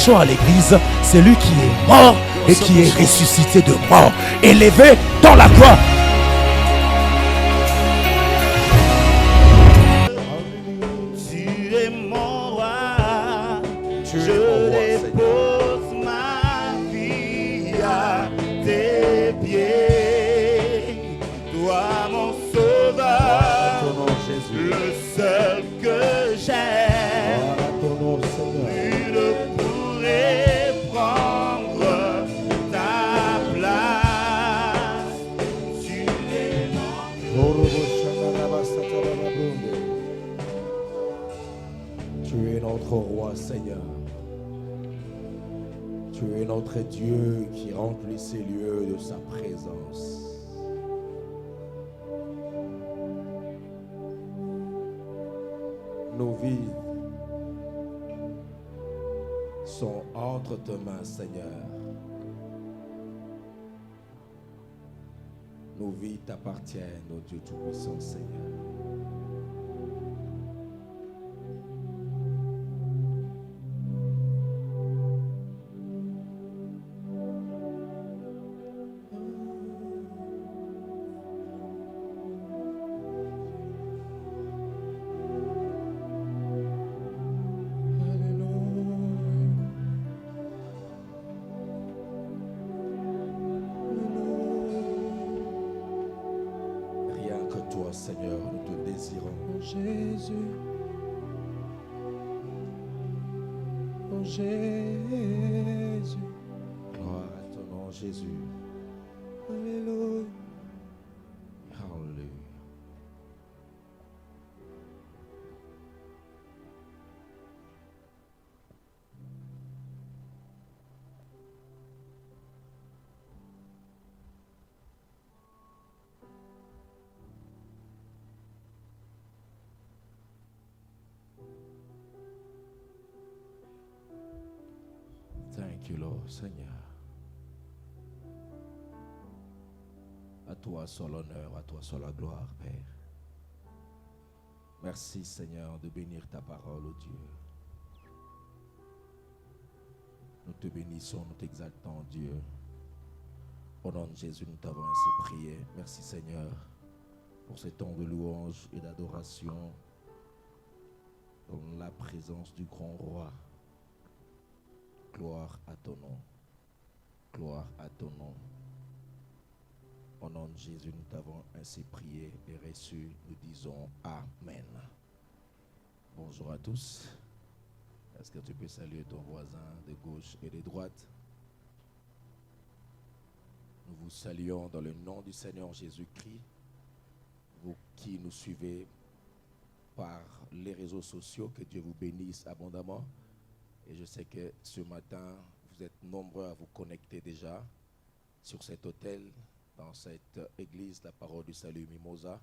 annonçons à l'église, c'est lui qui est mort et qui est ressuscité de mort, élevé dans la gloire. Tu es mon roi, je dépose ma vie à tes pieds. Toi mon sauveur, le seul que j'aime. Nul ne pourrait prendre ta place. Tu es Tu es notre roi, Seigneur. Tu es notre Dieu qui remplit ces lieux de sa présence. Nos vies sont entre tes mains, Seigneur. Nos vies t'appartiennent, ô Dieu Tout-Puissant, Seigneur. Rien que toi, Seigneur, nous te désirons. Oh Jésus, oh Jésus, Gloire à ton nom, Jésus. alléluia. Hallelujah. Thank you, Lord, Seigneur. À toi soit l'honneur, à toi soit la gloire, Père. Merci, Seigneur, de bénir ta parole, ô Dieu. Nous te bénissons, nous t'exaltons, Dieu. Au nom de Jésus, nous t'avons ainsi prié. Merci, Seigneur, pour ces temps de louange et d'adoration dans la présence du grand roi. Gloire à ton nom. Gloire à ton nom. Au nom de Jésus, nous t'avons ainsi prié et reçu. Nous disons Amen. Bonjour à tous. Est-ce que tu peux saluer ton voisin de gauche et de droite? Nous vous saluons dans le nom du Seigneur Jésus-Christ. Vous qui nous suivez par les réseaux sociaux, que Dieu vous bénisse abondamment. Et je sais que ce matin, vous êtes nombreux à vous connecter déjà sur cet hôtel, dans cette église, la parole du salut Mimosa.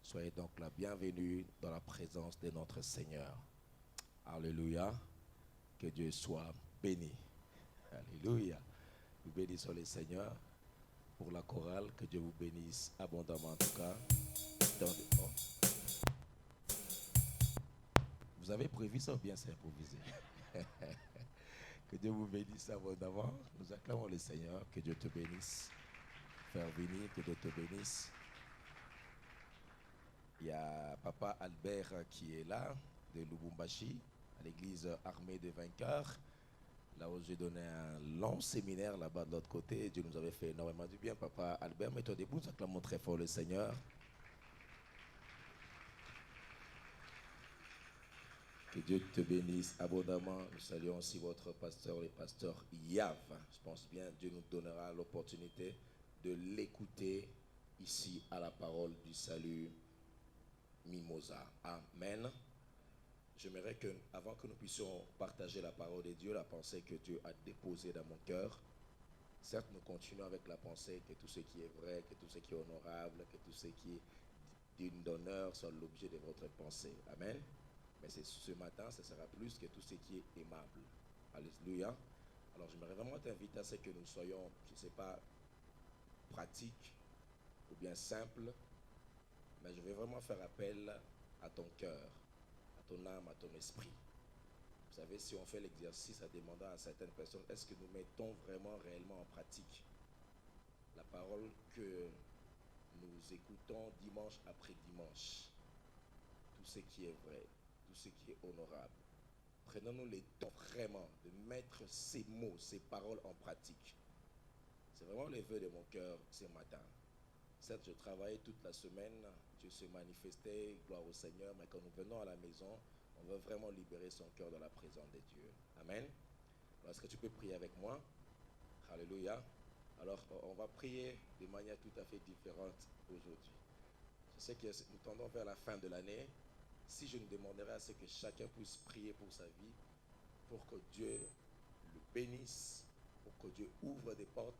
Soyez donc la bienvenue dans la présence de notre Seigneur. Alléluia. Que Dieu soit béni. Alléluia. Nous bénissons le Seigneur pour la chorale. Que Dieu vous bénisse abondamment en tout cas. Vous avez prévu ça ou bien c'est improvisé? Que Dieu vous bénisse abondamment. Nous acclamons le Seigneur. Que Dieu te bénisse. Faire venir, que Dieu te bénisse. Il y a Papa Albert qui est là, de Lubumbashi, à l'église armée des vainqueurs. Là où j'ai donné un long séminaire là-bas de l'autre côté. Dieu nous avait fait énormément du bien. Papa Albert, mets-toi debout, nous acclamons très fort le Seigneur. Que Dieu te bénisse abondamment. Nous saluons aussi votre pasteur, le pasteur Yav. Je pense bien Dieu nous donnera l'opportunité de l'écouter ici à la parole du salut Mimosa. Amen. J'aimerais que, avant que nous puissions partager la parole de Dieu, la pensée que Dieu a déposée dans mon cœur, certes nous continuons avec la pensée que tout ce qui est vrai, que tout ce qui est honorable, que tout ce qui est digne d'honneur soit l'objet de votre pensée. Amen. Mais ce matin, ce sera plus que tout ce qui est aimable. Alléluia. Alors j'aimerais vraiment t'inviter à ce que nous soyons, je ne sais pas, pratiques ou bien simples, mais je vais vraiment faire appel à ton cœur, à ton âme, à ton esprit. Vous Vous savez, si on fait l'exercice en demandant à certaines personnes, est-ce que nous mettons vraiment, réellement en pratique la parole que nous écoutons dimanche après dimanche, tout ce qui est vrai, tout ce qui est honorable. Prenons-nous le temps vraiment de mettre ces mots, ces paroles en pratique. C'est vraiment le vœu de mon cœur ce matin. Certes, je travaillais toute la semaine, Dieu se manifestait, gloire au Seigneur, mais quand nous venons à la maison, on veut vraiment libérer son cœur dans la présence de Dieu. Amen. Alors, est-ce que tu peux prier avec moi? Alléluia. Alors, on va prier de manière tout à fait différente aujourd'hui. Je sais que nous tendons vers la fin de l'année. Si je nous demanderais à ce que chacun puisse prier pour sa vie, pour que Dieu le bénisse, pour que Dieu ouvre des portes,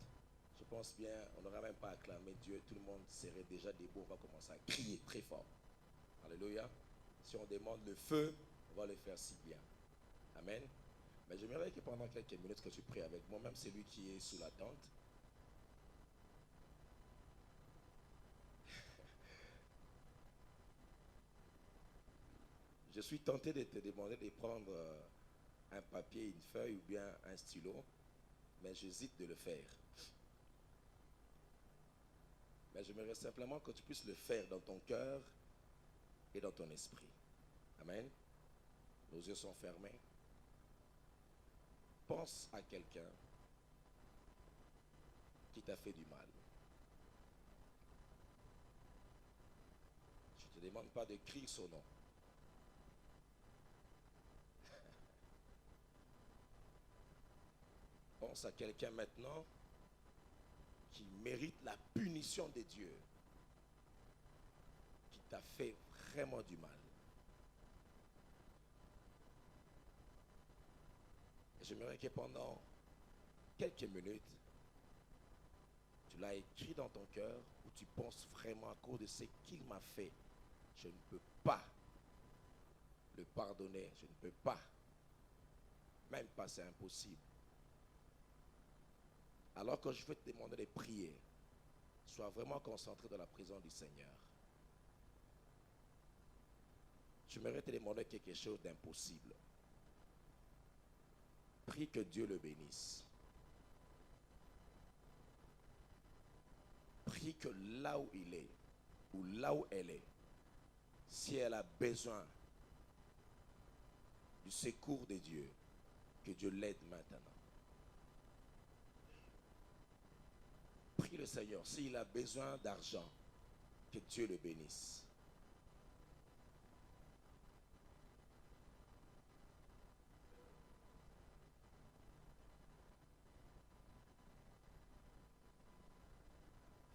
je pense bien, on n'aura même pas à acclamer Dieu, tout le monde serait déjà debout, on va commencer à crier très fort. Alléluia. Si on demande le feu, on va le faire si bien. Amen. Mais j'aimerais que pendant quelques minutes que tu pries avec moi, même celui qui est sous la tente, je suis tenté de te demander de prendre un papier, une feuille ou bien un stylo, mais j'hésite de le faire. Mais j'aimerais simplement que tu puisses le faire dans ton cœur et dans ton esprit. Amen. Nos yeux sont fermés. Pense à quelqu'un qui t'a fait du mal. Je ne te demande pas d'écrire son nom. Pense à quelqu'un maintenant qui mérite la punition de Dieu, qui t'a fait vraiment du mal. Et j'aimerais que pendant quelques minutes, tu l'as écrit dans ton cœur, où tu penses vraiment à cause de ce qu'il m'a fait, je ne peux pas le pardonner, je ne peux pas, même pas, c'est impossible. Alors que je vais te demander de prier, sois vraiment concentré dans la présence du Seigneur. Je m'aimerais te demander quelque chose d'impossible. Prie que Dieu le bénisse. Prie que là où il est, ou là où elle est, si elle a besoin du secours de Dieu, que Dieu l'aide maintenant. Prie le Seigneur, s'il a besoin d'argent, que Dieu le bénisse.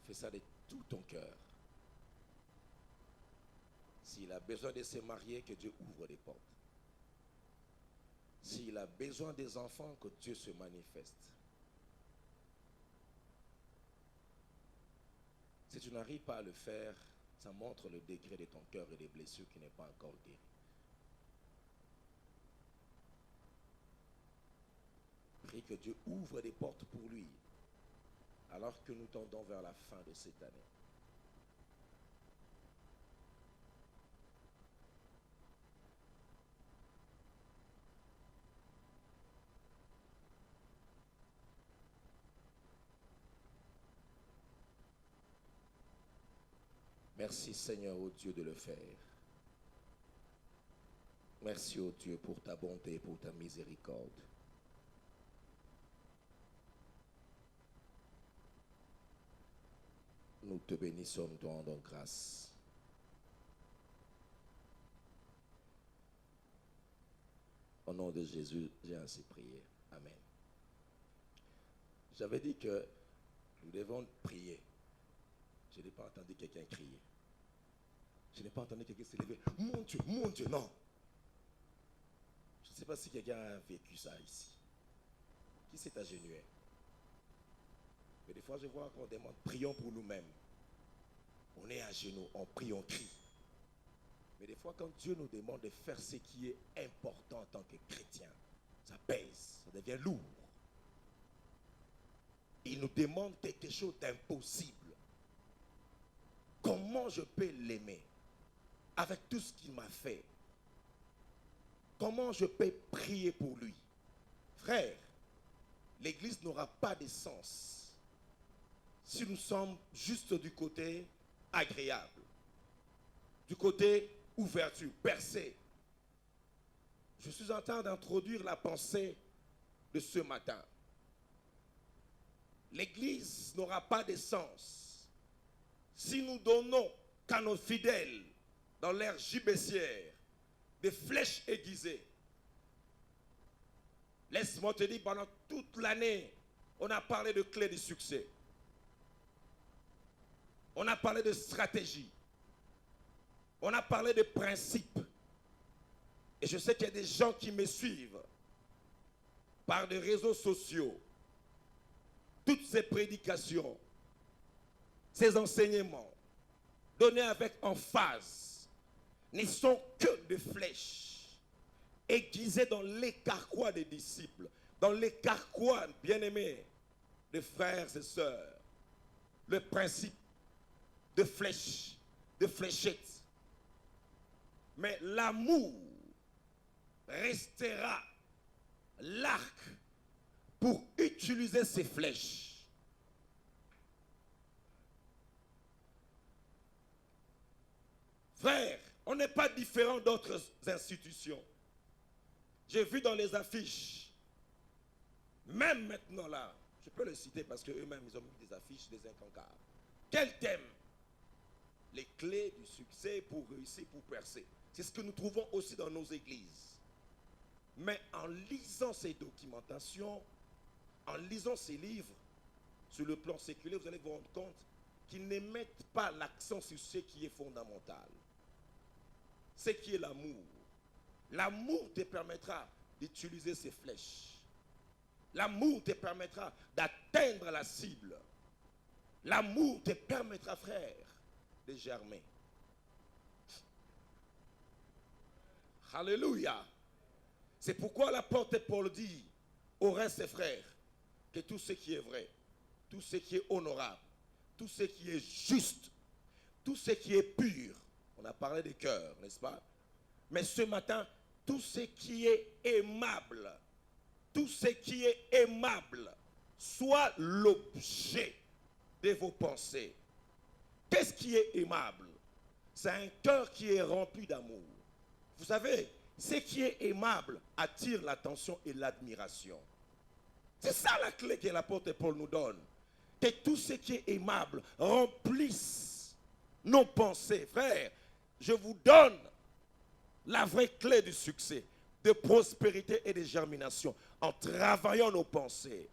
Fais ça de tout ton cœur. S'il a besoin de se marier, que Dieu ouvre les portes. S'il a besoin des enfants, que Dieu se manifeste. Si tu n'arrives pas à le faire, ça montre le degré de ton cœur et des blessures qui n'est pas encore guéri. Prie que Dieu ouvre des portes pour lui, alors que nous tendons vers la fin de cette année. Merci Seigneur, ô Dieu, de le faire. Merci, ô Dieu, pour ta bonté et pour ta miséricorde. Nous te bénissons, nous te rendons grâce. Au nom de Jésus, j'ai ainsi prié. Amen. J'avais dit que nous devons prier. Je n'ai pas entendu quelqu'un crier. Je n'ai pas entendu quelqu'un se lever. Mon Dieu, non. Je ne sais pas si quelqu'un a vécu ça ici. Qui s'est agenouillé? Mais des fois, je vois qu'on demande, prions pour nous-mêmes. On est à genoux, on prie, on crie. Mais des fois, quand Dieu nous demande de faire ce qui est important en tant que chrétien, ça pèse, ça devient lourd. Il nous demande quelque chose d'impossible. Comment je peux l'aimer avec tout ce qu'il m'a fait? comment je peux prier pour lui? Frère, l'église n'aura pas de sens si nous sommes juste du côté agréable, du côté ouverture, percée. Je suis en train d'introduire la pensée de ce matin. L'église n'aura pas de sens si nous donnons qu'à nos fidèles, dans l'ère gibecière, des flèches aiguisées. Laisse-moi te dire, pendant toute l'année, on a parlé de clés de succès. On a parlé de stratégie. On a parlé de principes. Et je sais qu'il y a des gens qui me suivent par des réseaux sociaux. Toutes ces prédications, ces enseignements, donnés avec emphase, ne sont que des flèches aiguisées dans les carquois des disciples, dans les carquois, bien-aimés, des frères et sœurs. Le principe de flèches, de fléchettes. Mais l'amour restera l'arc pour utiliser ces flèches. Frère, on n'est pas différent d'autres institutions. J'ai vu dans les affiches, même maintenant là, je peux le citer parce qu'eux-mêmes ils ont mis des affiches, des incancables. Quel thème? Les clés du succès pour réussir, pour percer. C'est ce que nous trouvons aussi dans nos églises. Mais en lisant ces documentations, en lisant ces livres, sur le plan séculier, vous allez vous rendre compte qu'ils ne mettent pas l'accent sur ce qui est fondamental. Ce qui est l'amour. L'amour te permettra d'utiliser ces flèches. L'amour te permettra d'atteindre la cible. L'amour te permettra, frère, de germer. Alléluia. C'est pourquoi l'apôtre Paul dit au reste ses frères que tout ce qui est vrai, tout ce qui est honorable, tout ce qui est juste, tout ce qui est pur, on a parlé des cœurs, n'est-ce pas? Mais ce matin, tout ce qui est aimable, tout ce qui est aimable, soit l'objet de vos pensées. Qu'est-ce qui est aimable? C'est un cœur qui est rempli d'amour. Vous savez, ce qui est aimable attire l'attention et l'admiration. C'est ça la clé que l'apôtre Paul nous donne. Que tout ce qui est aimable remplisse nos pensées. Frère, je vous donne la vraie clé du succès, de prospérité et de germination. En travaillant nos pensées.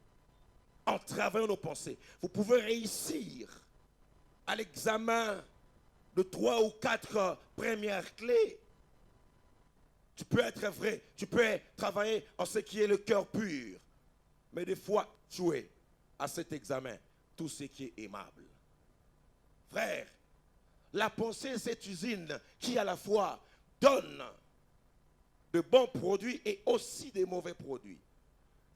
En travaillant nos pensées. Vous pouvez réussir à l'examen de 3 ou 4 premières clés. Tu peux être vrai, tu peux travailler en ce qui est le cœur pur. Mais des fois, jouer à cet examen tout ce qui est aimable. Frère, la pensée est cette usine qui à la fois donne de bons produits et aussi des mauvais produits.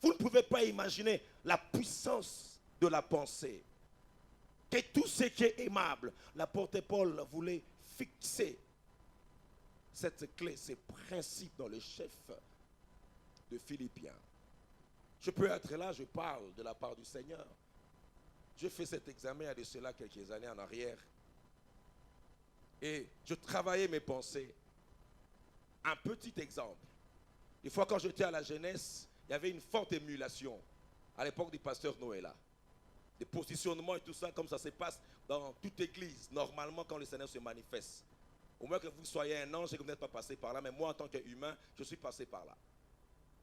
Vous ne pouvez pas imaginer la puissance de la pensée. Que tout ce qui est aimable, l'apôtre Paul voulait fixer cette clé, ces principes dans le chef de Philippiens. Je peux être là, je parle de la part du Seigneur. J'ai fait cet examen il y a de cela quelques années en arrière. Et je travaillais mes pensées. Un petit exemple. Une fois quand j'étais à la jeunesse, il y avait une forte émulation à l'époque du pasteur Noëlla. Des positionnements et tout ça, comme ça se passe dans toute église, normalement quand le Seigneur se manifeste. Au moins que vous soyez un ange et que vous n'êtes pas passé par là, mais moi en tant qu'humain, je suis passé par là.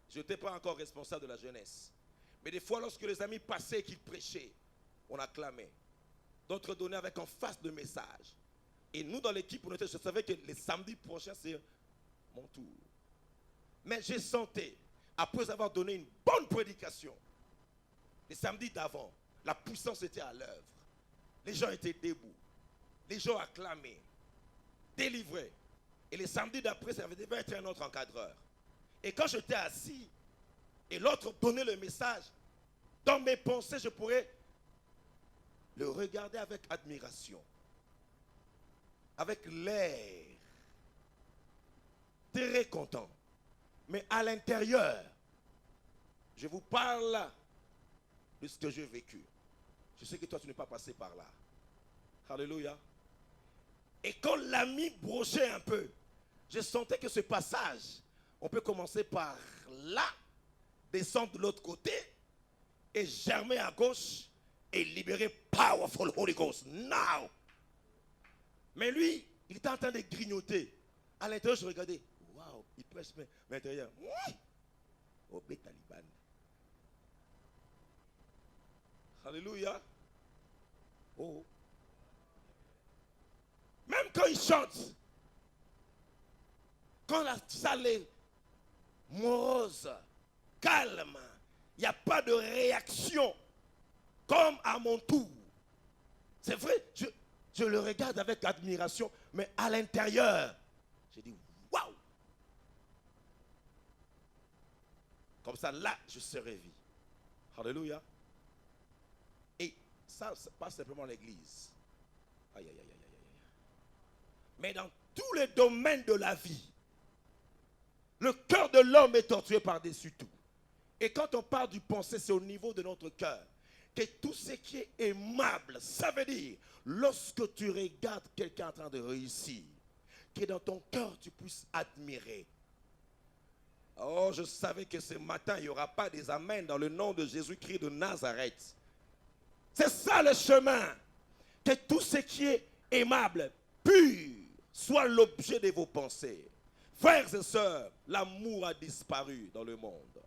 Je n'étais pas encore responsable de la jeunesse. Mais des fois, lorsque les amis passaient et qu'ils prêchaient, on acclamait. D'autres donnaient avec en face de messages. Et nous, dans l'équipe, je savais que les samedis prochains, c'est mon tour. Mais j'ai senti, après avoir donné une bonne prédication, les samedis d'avant, la puissance était à l'œuvre. Les gens étaient debout. Les gens acclamaient, délivrés. Et les samedis d'après, ça devait être un autre encadreur. Et quand j'étais assis, et l'autre donnait le message, dans mes pensées, je pourrais le regarder avec admiration, avec l'air très content. Mais à l'intérieur, je vous parle de ce que j'ai vécu. Je sais que toi, tu n'es pas passé par là. Alléluia. Et quand l'ami brochait un peu, je sentais que ce passage, on peut commencer par là, descendre de l'autre côté, et germer à gauche, et libérer powerful Holy Ghost. Now! Mais lui, il était en train de grignoter. À l'intérieur, je regardais. Waouh, il prêche, mais à l'intérieur. Au Taliban. Alléluia. Oh. Même quand il chante, quand la salle est morose, calme, il n'y a pas de réaction, comme à mon tour. C'est vrai, je le regarde avec admiration, mais à l'intérieur, je dis waouh! Comme ça, là, je serai vie. Alléluia. Et ça, c'est pas simplement l'église. Aïe, aïe, aïe, aïe, aïe. Mais dans tous les domaines de la vie, le cœur de l'homme est torturé par-dessus tout. Et quand on parle du pensée, c'est au niveau de notre cœur. Que tout ce qui est aimable, ça veut dire, lorsque tu regardes quelqu'un en train de réussir, que dans ton cœur tu puisses admirer. Oh, je savais que ce matin, il n'y aura pas des amens dans le nom de Jésus-Christ de Nazareth. C'est ça le chemin. Que tout ce qui est aimable, pur, soit l'objet de vos pensées. Frères et sœurs, l'amour a disparu dans le monde,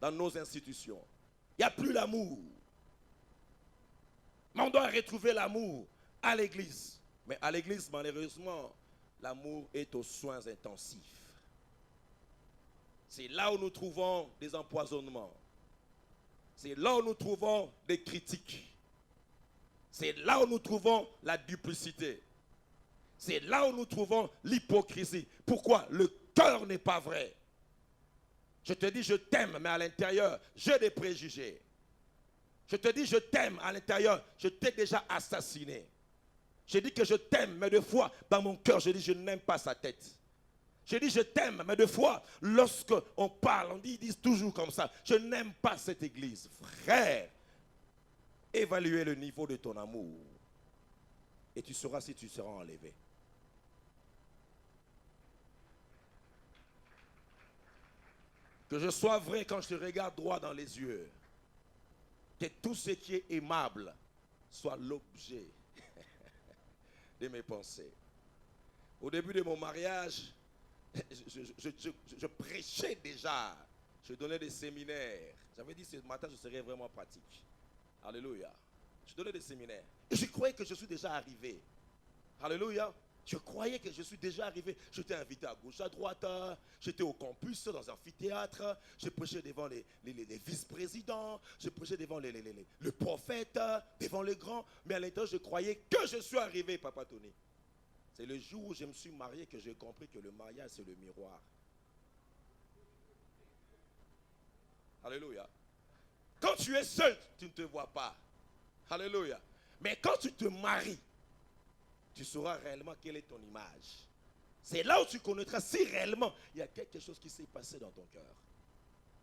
dans nos institutions. Il n'y a plus l'amour. Mais on doit retrouver l'amour à l'église. Mais à l'église, malheureusement, l'amour est aux soins intensifs. C'est là où nous trouvons des empoisonnements. C'est là où nous trouvons des critiques. C'est là où nous trouvons la duplicité. C'est là où nous trouvons l'hypocrisie. Pourquoi? Le cœur n'est pas vrai. Je te dis je t'aime, mais à l'intérieur, j'ai des préjugés. Je te dis je t'aime, à l'intérieur, je t'ai déjà assassiné. Je dis que je t'aime, mais des fois, dans mon cœur, je dis je n'aime pas sa tête. Je dis je t'aime, mais des fois, lorsqu'on parle, ils disent toujours comme ça, je n'aime pas cette église. Frère, évaluez le niveau de ton amour et tu sauras si tu seras enlevé. Que je sois vrai quand je te regarde droit dans les yeux. Que tout ce qui est aimable soit l'objet de mes pensées. Au début de mon mariage, je prêchais déjà. Je donnais des séminaires. J'avais dit ce matin, je serais vraiment pratique. Alléluia. Je donnais des séminaires. Et je croyais que je suis déjà arrivé. Alléluia. Je croyais que je suis déjà arrivé. J'étais invité à gauche, à droite. J'étais au campus, dans un amphithéâtre. Je prêchais devant les vice-présidents. Je prêchais devant le prophète, devant les grands. Mais à l'intérieur, je croyais que je suis arrivé, Papa Tony. C'est le jour où je me suis marié que j'ai compris que le mariage, c'est le miroir. Alléluia. Quand tu es seul, tu ne te vois pas. Alléluia. Mais quand tu te maries, tu sauras réellement quelle est ton image. C'est là où tu connaîtras si réellement il y a quelque chose qui s'est passé dans ton cœur.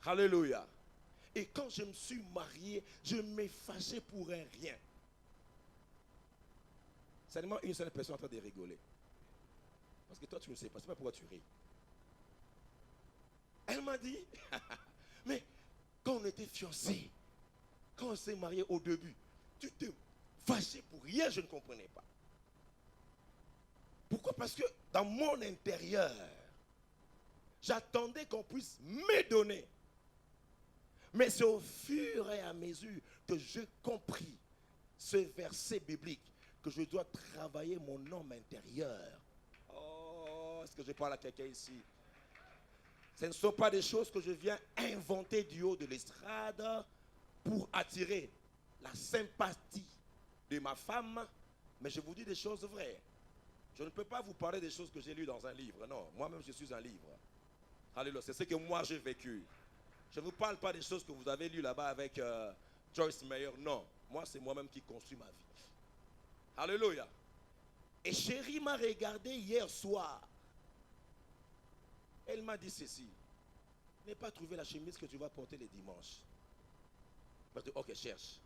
Alléluia. Et quand je me suis marié, je m'ai fâché pour un rien. Seulement une seule personne en train de rigoler. Parce que toi, tu ne sais pas. C'est pas pourquoi tu ris. Elle m'a dit, mais quand on était fiancés, quand on s'est marié au début, tu te fâchais pour rien, je ne comprenais pas. Pourquoi? Parce que dans mon intérieur, j'attendais qu'on puisse me donner. Mais c'est au fur et à mesure que j'ai compris ce verset biblique que je dois travailler mon homme intérieur. Oh, est-ce que je parle à quelqu'un ici? Ce ne sont pas des choses que je viens inventer du haut de l'estrade pour attirer la sympathie de ma femme, mais je vous dis des choses vraies. Je ne peux pas vous parler des choses que j'ai lues dans un livre. Non, moi-même je suis un livre. Alléluia, c'est ce que moi j'ai vécu. Je ne vous parle pas des choses que vous avez lues là-bas avec Joyce Meyer. Non, moi c'est moi-même qui construis ma vie. Alléluia. Et chérie m'a regardé hier soir. Elle m'a dit ceci. n'ai pas trouvé la chemise que tu vas porter les dimanches. Ok, cherche.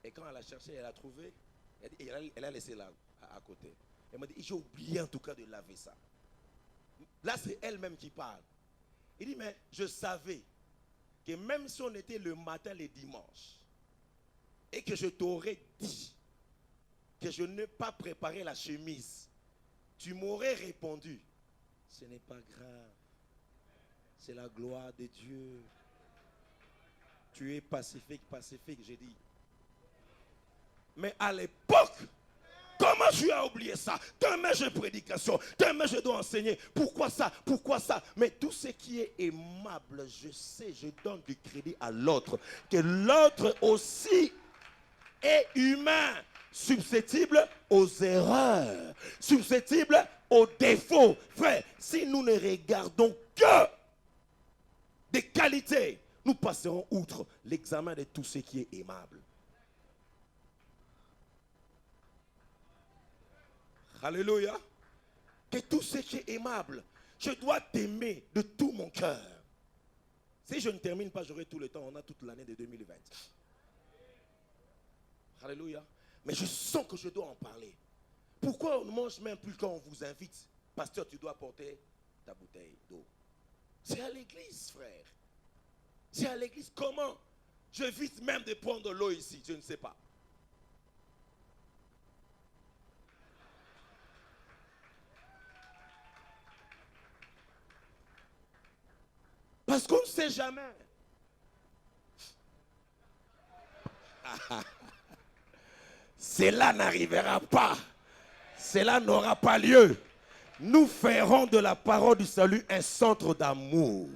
Et quand elle a cherché, elle a trouvé, elle a laissé là, à côté. Elle m'a dit, j'ai oublié en tout cas de laver ça. Là, c'est elle-même qui parle. Il dit, mais je savais que même si on était le matin, les dimanches, et que je t'aurais dit que je n'ai pas préparé la chemise, tu m'aurais répondu, ce n'est pas grave. C'est la gloire de Dieu. Tu es pacifique, j'ai dit. Mais à l'époque, comment tu as oublié ça? Demain j'ai prédication, demain je dois enseigner. Pourquoi ça? Pourquoi ça? Mais tout ce qui est aimable, je sais, je donne du crédit à l'autre. Que l'autre aussi est humain, susceptible aux erreurs, susceptible aux défauts. Frère, si nous ne regardons que des qualités, nous passerons outre l'examen de tout ce qui est aimable. Alléluia. Que tout ce qui est aimable, je dois t'aimer de tout mon cœur. Si je ne termine pas, j'aurai tout le temps. On a toute l'année de 2020. Alléluia. Mais je sens que je dois en parler. Pourquoi on ne mange même plus quand on vous invite? Pasteur, tu dois porter ta bouteille d'eau. C'est à l'église, frère. C'est à l'église. Comment? J'évite même de prendre de l'eau ici. Je ne sais pas. Parce qu'on ne sait jamais. Cela n'arrivera pas. Cela n'aura pas lieu. Nous ferons de la parole du salut un centre d'amour,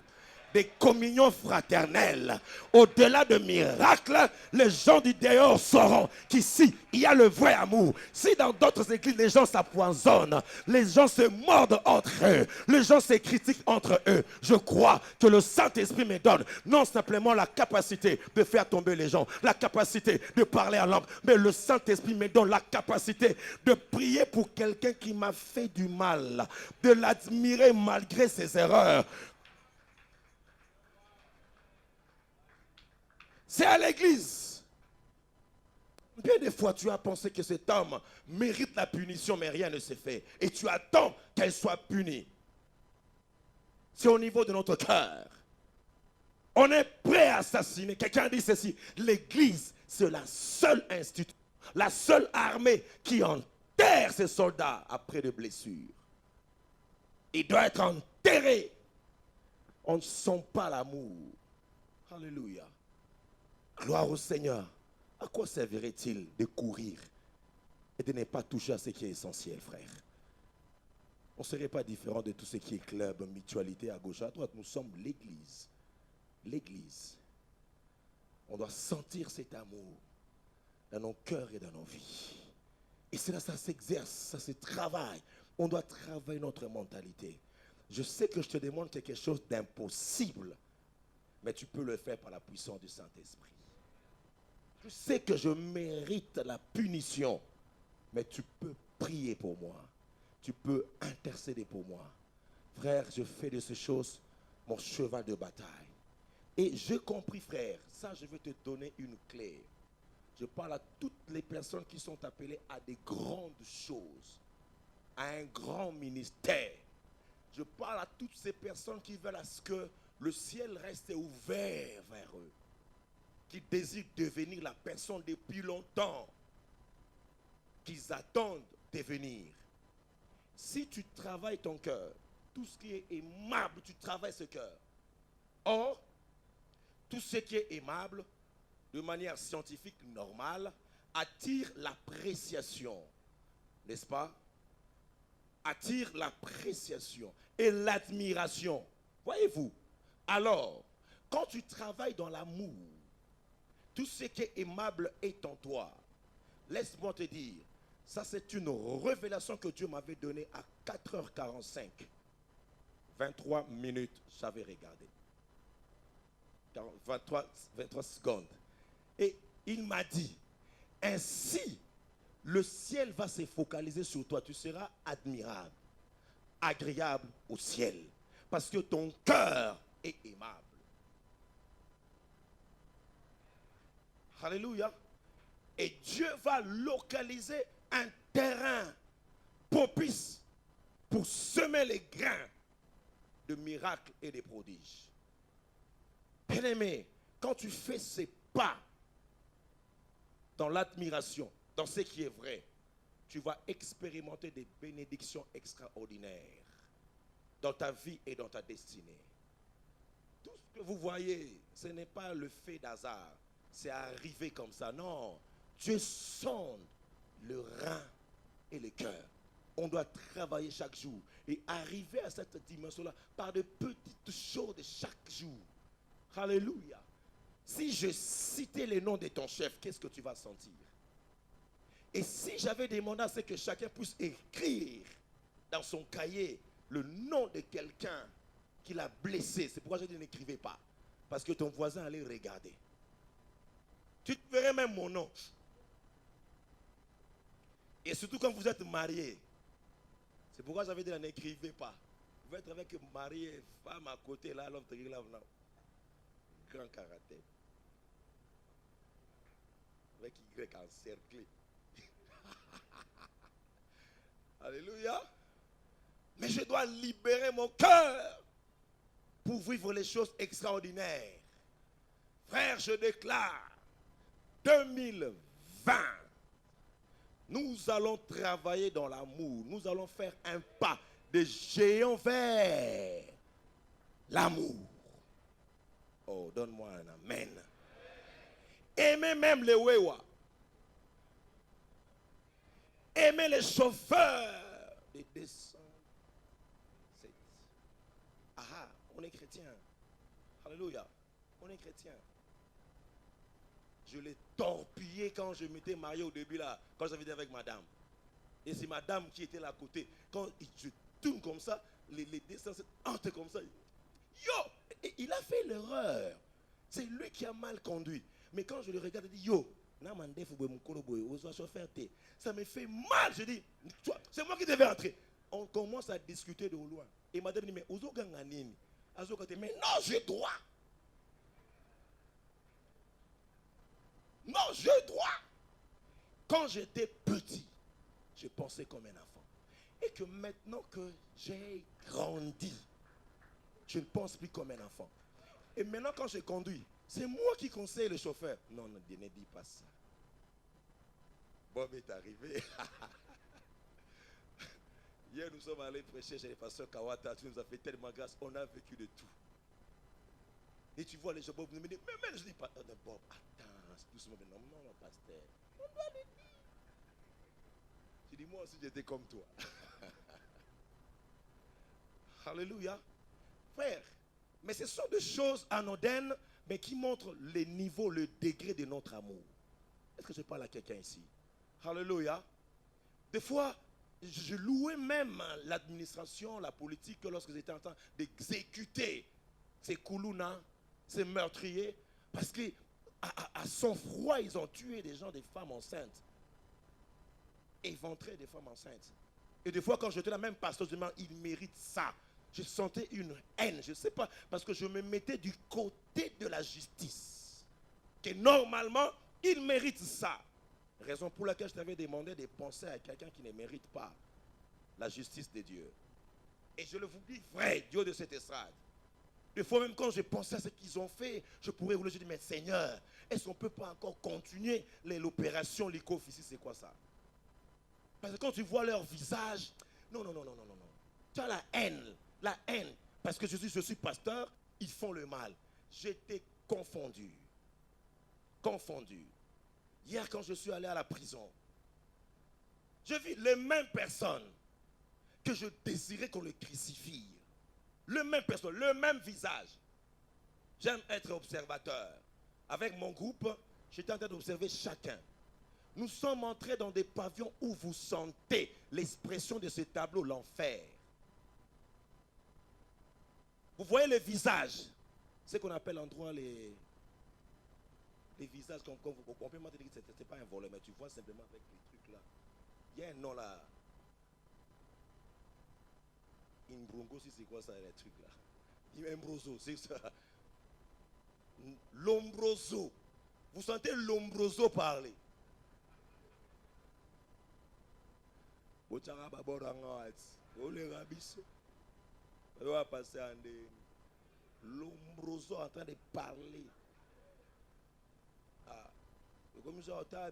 des communions fraternelles. Au-delà de miracles, les gens du dehors sauront qu'ici, il y a le vrai amour. Si dans d'autres églises, les gens s'appoisonnent, les gens se mordent entre eux, les gens se critiquent entre eux, je crois que le Saint-Esprit me donne non simplement la capacité de faire tomber les gens, la capacité de parler en langue, mais le Saint-Esprit me donne la capacité de prier pour quelqu'un qui m'a fait du mal, de l'admirer malgré ses erreurs. C'est à l'église. Bien des fois, tu as pensé que cet homme mérite la punition, mais rien ne s'est fait. Et tu attends qu'elle soit punie. C'est au niveau de notre cœur. On est prêt à assassiner. Quelqu'un dit ceci. L'église, c'est la seule institution, la seule armée qui enterre ses soldats après des blessures. Il doit être enterré. On ne sent pas l'amour. Alléluia. Gloire au Seigneur. À quoi servirait-il de courir et de ne pas toucher à ce qui est essentiel, frère? On ne serait pas différent de tout ce qui est club, mutualité à gauche, à droite. Nous sommes l'église. L'église. On doit sentir cet amour dans nos cœurs et dans nos vies. Et cela, ça s'exerce, ça se travaille. On doit travailler notre mentalité. Je sais que je te demande quelque chose d'impossible, mais tu peux le faire par la puissance du Saint-Esprit. Je sais que je mérite la punition, mais tu peux prier pour moi. Tu peux intercéder pour moi. Frère, je fais de ces choses mon cheval de bataille. Et j'ai compris, frère, ça je vais te donner une clé. Je parle à toutes les personnes qui sont appelées à des grandes choses, à un grand ministère. Je parle à toutes ces personnes qui veulent à ce que le ciel reste ouvert vers eux, qui désirent devenir la personne depuis longtemps, qu'ils attendent devenir. Si tu travailles ton cœur, tout ce qui est aimable, tu travailles ce cœur. Or, tout ce qui est aimable, de manière scientifique normale, attire l'appréciation. N'est-ce pas? Attire l'appréciation et l'admiration. Voyez-vous? Alors, quand tu travailles dans l'amour, tout ce qui est aimable est en toi. Laisse-moi te dire, ça c'est une révélation que Dieu m'avait donnée à 4h45. 23 minutes, j'avais regardé. 23 secondes. Et il m'a dit, ainsi, le ciel va se focaliser sur toi. Tu seras admirable, agréable au ciel. Parce que ton cœur et aimable. Alléluia. Et Dieu va localiser un terrain propice pour semer les grains de miracles et de prodiges. Bien-aimé, quand tu fais ces pas dans l'admiration, dans ce qui est vrai, tu vas expérimenter des bénédictions extraordinaires dans ta vie et dans ta destinée. Tout ce que vous voyez, ce n'est pas le fait d'hasard, c'est arrivé comme ça. Non, Dieu sonde le rein et le cœur. On doit travailler chaque jour et arriver à cette dimension-là par de petites choses de chaque jour. Alléluia. Si je citais les noms de ton chef, qu'est-ce que tu vas sentir? Et si j'avais demandé à ce que chacun puisse écrire dans son cahier le nom de quelqu'un qui l'a blessé, c'est pourquoi je dis n'écrivez pas. Parce que ton voisin allait regarder. Tu verrais même mon nom. Et surtout quand vous êtes marié. C'est pourquoi j'avais dit n'écrivez pas. Vous pouvez être avec marié, femme à côté, là, l'homme te dit là, grand caractère. Avec Y encerclé. Alléluia. Mais je dois libérer mon cœur pour vivre les choses extraordinaires. Frère, je déclare 2020. Nous allons travailler dans l'amour. Nous allons faire un pas de géant vers l'amour. Oh, donne-moi un amen. Aimez même les Wewa. Aimez les chauffeurs des 207. Ah, on est chrétien. Alléluia. On est chrétien. Je l'ai torpillé quand je m'étais marié au début là, quand j'avais été avec madame. Et c'est madame qui était là à côté. Quand je tourne comme ça, les 207 entrent comme ça. Yo! Et il a fait l'erreur. C'est lui qui a mal conduit. Mais quand je le regarde, il dit yo, ça me fait mal. Je dis, c'est moi qui devais entrer. On commence à discuter de loin. Et madame dit, mais non, j'ai droit. Non, j'ai droit. Quand j'étais petit, je pensais comme un enfant. Et que maintenant que j'ai grandi, je ne pense plus comme un enfant. Et maintenant quand je conduis, c'est moi qui conseille le chauffeur. Non, ne dis pas ça. Bob est arrivé. Hier, nous sommes allés prêcher chez les pasteurs Kawata. Tu nous as fait tellement grâce. On a vécu de tout. Et tu vois les gens, Bob me dit, mais je dis pas, Bob, attends, doucement, non, pasteur. On doit le dire. Tu dis, moi aussi, j'étais comme toi. Alléluia. Frère, mais ce sont des choses anodines, mais qui montrent le niveau, le degré de notre amour. Est-ce que je parle à quelqu'un ici? Alléluia. Des fois, je louais même l'administration, la politique, lorsque j'étais en train d'exécuter ces koulouna, ces meurtriers, parce que à son froid, ils ont tué des gens, des femmes enceintes. Éventré des femmes enceintes. Et des fois, quand j'étais là, même pasteur, je me disais, il mérite ça. Je sentais une haine, je ne sais pas, parce que je me mettais du côté de la justice. Que normalement, il mérite ça. Raison pour laquelle je t'avais demandé de penser à quelqu'un qui ne mérite pas la justice de Dieu. Et je le vous dis, vrai, Dieu de cette estrade. Des fois, même quand je pensais à ce qu'ils ont fait, je pourrais vous le dire, mais Seigneur, est-ce qu'on ne peut pas encore continuer l'opération Licof ici? C'est quoi ça? Parce que quand tu vois leur visage, non. Tu as la haine. Parce que je suis pasteur, ils font le mal. J'étais confondu. Hier, quand je suis allé à la prison, je vis les mêmes personnes que je désirais qu'on les crucifie. Le même personne, le même visage. J'aime être observateur. Avec mon groupe, j'étais en train d'observer chacun. Nous sommes entrés dans des pavillons où vous sentez l'expression de ce tableau, l'enfer. Vous voyez les visages. Ce qu'on appelle en droit les visages. On peut dire que ce n'est pas un voleur, mais tu vois simplement avec les trucs là. Il y a un nom là. Inbrungo, si c'est quoi ça, les trucs là. Lombroso, c'est ça. Lombroso. Vous sentez Lombroso parler. Lombroso en train de parler. Ah, comme ça, tu as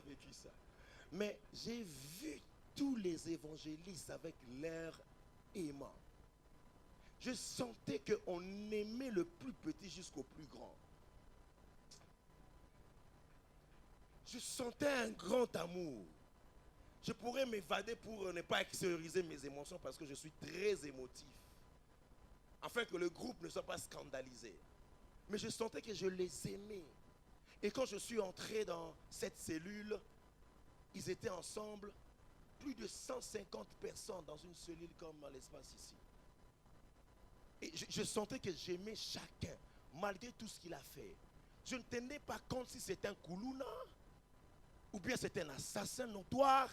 vécu ça. Mais j'ai vu tous les évangélistes avec l'air aimant. Je sentais qu'on aimait le plus petit jusqu'au plus grand. Je sentais un grand amour. Je pourrais m'évader pour ne pas extérioriser mes émotions parce que je suis très émotif. Afin que le groupe ne soit pas scandalisé. Mais je sentais que je les aimais. Et quand je suis entré dans cette cellule, ils étaient ensemble, plus de 150 personnes dans une cellule comme l'espace ici. Et je sentais que j'aimais chacun, malgré tout ce qu'il a fait. Je ne tenais pas compte si c'était un koulouna, ou bien c'était un assassin notoire,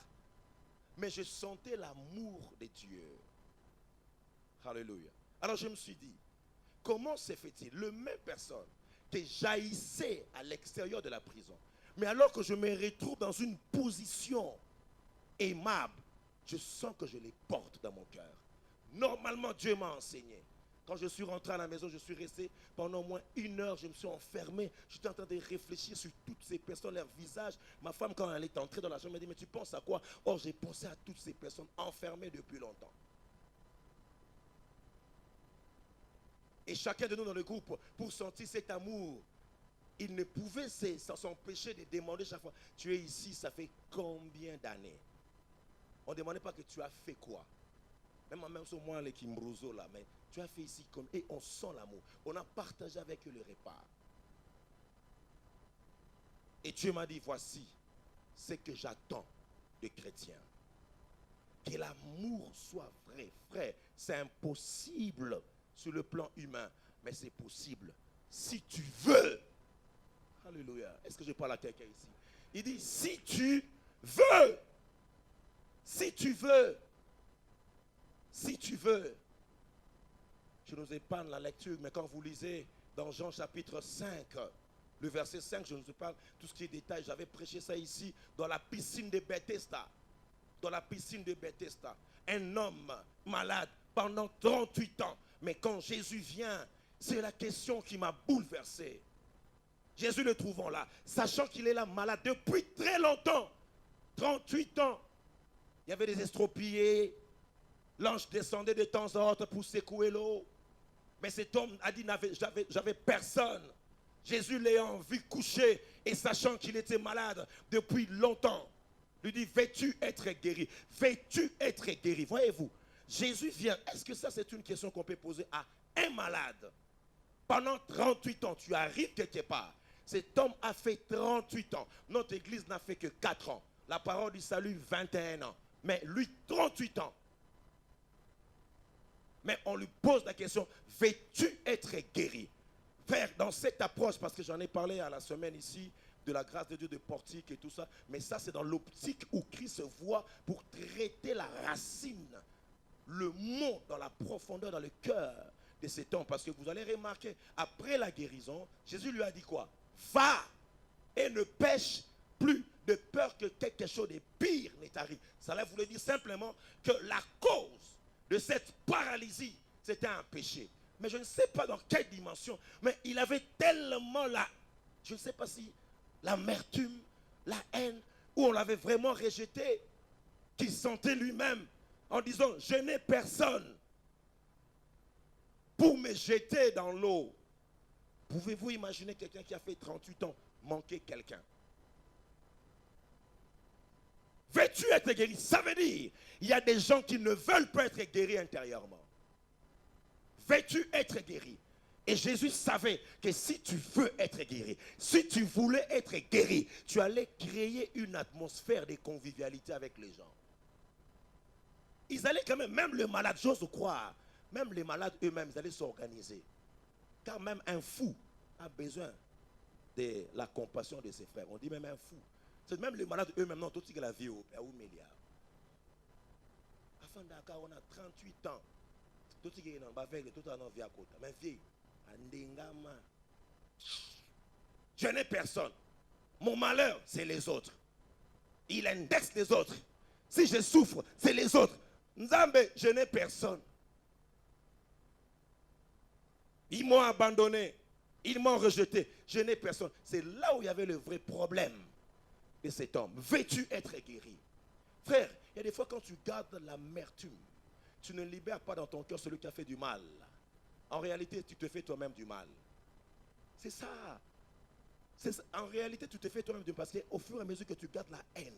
mais je sentais l'amour de Dieu. Alléluia. Alors je me suis dit, comment se fait-il, le même personne qui jaillissait à l'extérieur de la prison, mais alors que je me retrouve dans une position aimable, je sens que je les porte dans mon cœur. Normalement, Dieu m'a enseigné. Quand je suis rentré à la maison, je suis resté pendant au moins 1 heure, je me suis enfermé. J'étais en train de réfléchir sur toutes ces personnes, leur visage. Ma femme, quand elle est entrée dans la chambre, elle m'a dit, mais tu penses à quoi? Or, j'ai pensé à toutes ces personnes enfermées depuis longtemps. Et chacun de nous dans le groupe, pour sentir cet amour, il ne pouvait s'empêcher de demander chaque fois, tu es ici, ça fait combien d'années? On ne demandait pas que tu as fait quoi. Même sur moi, les Kimbrozo là, mais tu as fait ici comme. Et on sent l'amour. On a partagé avec eux le repas. Et Dieu m'a dit, voici ce que j'attends des chrétiens. Que l'amour soit vrai, frère. C'est impossible sur le plan humain, mais c'est possible si tu veux. Alléluia. Est-ce que je parle à quelqu'un ici? Il dit, si tu veux. Si tu veux. Si tu veux. Je nous épargne la lecture, mais quand vous lisez dans Jean chapitre 5, le verset 5, je nous épargne tout ce qui est détail. J'avais prêché ça ici, dans la piscine de Bethesda. Dans la piscine de Bethesda. Un homme malade pendant 38 ans. Mais quand Jésus vient, c'est la question qui m'a bouleversé. Jésus le trouvant là, sachant qu'il est là malade depuis très longtemps. 38 ans. Il y avait des estropiés. L'ange descendait de temps en temps pour secouer l'eau. Mais cet homme a dit, j'avais personne. Jésus l'ayant vu coucher et sachant qu'il était malade depuis longtemps, lui dit, veux-tu être guéri? Veux-tu être guéri? Voyez-vous, Jésus vient. Est-ce que ça c'est une question qu'on peut poser à un malade? Pendant 38 ans, tu arrives quelque part. Cet homme a fait 38 ans. Notre église n'a fait que 4 ans. La parole du salut, 21 ans. Mais lui, 38 ans. Mais on lui pose la question, veux-tu être guéri? Frère, dans cette approche, parce que j'en ai parlé à la semaine ici, de la grâce de Dieu, de portique et tout ça, mais ça c'est dans l'optique où Christ se voit pour traiter la racine, le mot dans la profondeur, dans le cœur de cet homme. Parce que vous allez remarquer, après la guérison, Jésus lui a dit quoi? Va et ne pêche plus, de peur que quelque chose de pire ne t'arrive. Ça voulait dire simplement que la cause de cette paralysie, c'était un péché. Mais je ne sais pas dans quelle dimension, mais il avait tellement je ne sais pas si l'amertume, la haine, où on l'avait vraiment rejeté, qu'il sentait lui-même en disant, je n'ai personne pour me jeter dans l'eau. Pouvez-vous imaginer quelqu'un qui a fait 38 ans manquer quelqu'un? Veux-tu être guéri? Ça veut dire, il y a des gens qui ne veulent pas être guéris intérieurement. Veux-tu être guéri? Et Jésus savait que si tu veux être guéri, si tu voulais être guéri, tu allais créer une atmosphère de convivialité avec les gens. Ils allaient quand même les malades, j'ose croire, même les malades eux-mêmes, ils allaient s'organiser. Car même un fou a besoin de la compassion de ses frères. On dit même un fou. C'est même les malades eux-mêmes, non, tout ce que la vie au milliard. Dakar, on a 38 ans. Tout ce qui est dans le tout en vie à côté. Mais vieille, je n'ai personne. Mon malheur, c'est les autres. Il indexe les autres. Si je souffre, c'est les autres. Nzambe, je n'ai personne. Ils m'ont abandonné. Ils m'ont rejeté. Je n'ai personne. C'est là où il y avait le vrai problème de cet homme. Veux-tu être guéri? Frère, il y a des fois quand tu gardes l'amertume, tu ne libères pas dans ton cœur celui qui a fait du mal. En réalité, tu te fais toi-même du mal. C'est ça. En réalité, tu te fais toi-même du mal parce qu'au fur et à mesure que tu gardes la haine,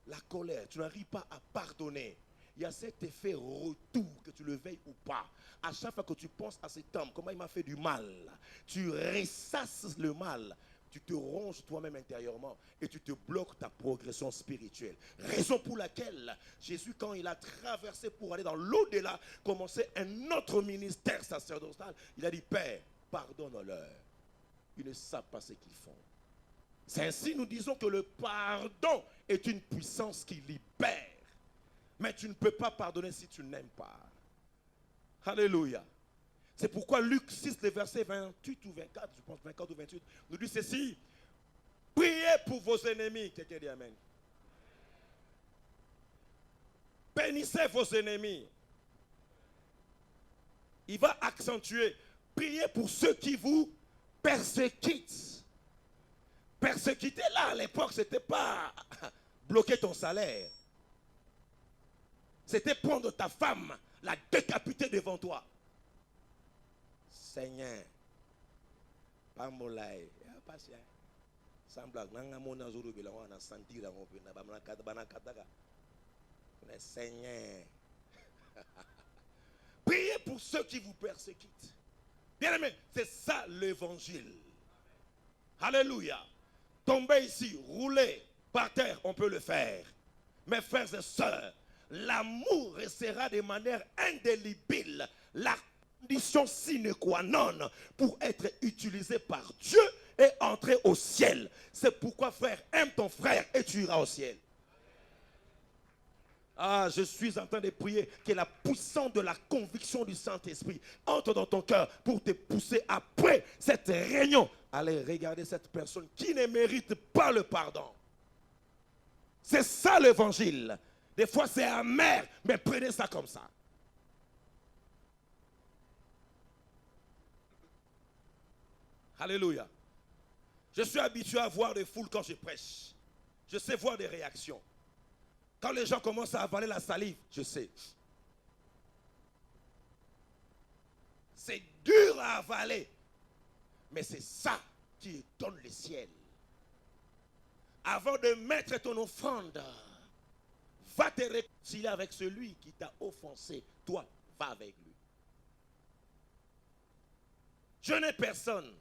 la colère, tu n'arrives pas à pardonner. Il y a cet effet retour, que tu le veilles ou pas. À chaque fois que tu penses à cet homme, comment il m'a fait du mal, tu ressasses le mal, tu te ronges toi-même intérieurement et tu te bloques ta progression spirituelle. Raison pour laquelle Jésus, quand il a traversé pour aller dans l'au-delà, commencer un autre ministère sacerdotal, il a dit, Père, pardonne-leur. Ils ne savent pas ce qu'ils font. C'est ainsi nous disons que le pardon est une puissance qui libère. Mais tu ne peux pas pardonner si tu n'aimes pas. Alléluia. C'est pourquoi Luc 6, le verset 28 ou 24, je pense 24 ou 28, nous dit ceci. Priez pour vos ennemis. Quelqu'un dit Amen. Bénissez vos ennemis. Il va accentuer. Priez pour ceux qui vous persécutent. Persécuter là, à l'époque, ce n'était pas bloquer ton salaire. C'était prendre ta femme, la décapiter devant toi. Seigneur, pas molay, pas si. Sans blague, nanga mona zuru bila wana sentir en open na bamana kataka. Seigneur. Priez pour ceux qui vous persécutent. Bien aimé, c'est ça l'évangile. Alléluia. Tomber ici, rouler par terre, on peut le faire. Mes frères et sœurs, l'amour restera de manière indélébile la condition sine qua non pour être utilisé par Dieu et entrer au ciel. C'est pourquoi, frère, aime ton frère et tu iras au ciel. Ah, je suis en train de prier que la puissance de la conviction du Saint-Esprit entre dans ton cœur pour te pousser après cette réunion. Allez regarder cette personne qui ne mérite pas le pardon. C'est ça l'évangile. Des fois c'est amer, mais prenez ça comme ça. Alléluia. Je suis habitué à voir des foules quand je prêche. Je sais voir des réactions. Quand les gens commencent à avaler la salive, je sais. C'est dur à avaler. Mais c'est ça qui étonne le ciel. Avant de mettre ton offrande, va te réconcilier avec celui qui t'a offensé. Toi, va avec lui. Je n'ai personne.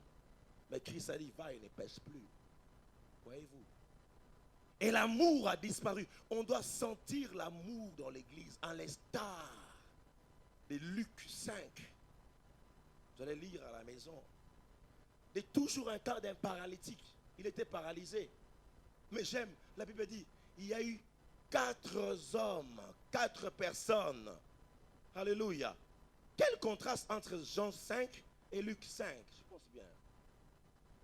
Mais Christ a dit, va et ne pêche plus. Voyez-vous. Et l'amour a disparu. On doit sentir l'amour dans l'église, en l'instar de Luc 5. Vous allez lire à la maison. De toujours un cas d'un paralytique. Il était paralysé. Mais j'aime, la Bible dit, il y a eu 4 hommes, 4 personnes. Alléluia. Quel contraste entre Jean 5 et Luc 5? Je pense bien.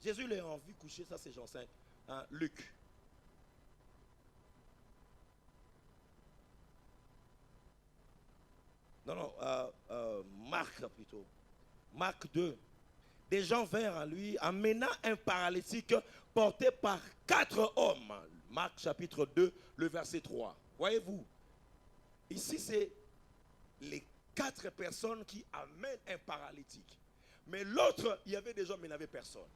Jésus l'a en vue coucher, ça c'est Jean 5. Hein, Luc. Non, Marc plutôt. Marc 2. Des gens vinrent à lui, amenant un paralytique porté par 4 hommes. Marc chapitre 2, le verset 3. Voyez-vous, ici c'est les 4 personnes qui amènent un paralytique. Mais l'autre, il y avait des gens, mais il n'y avait personne.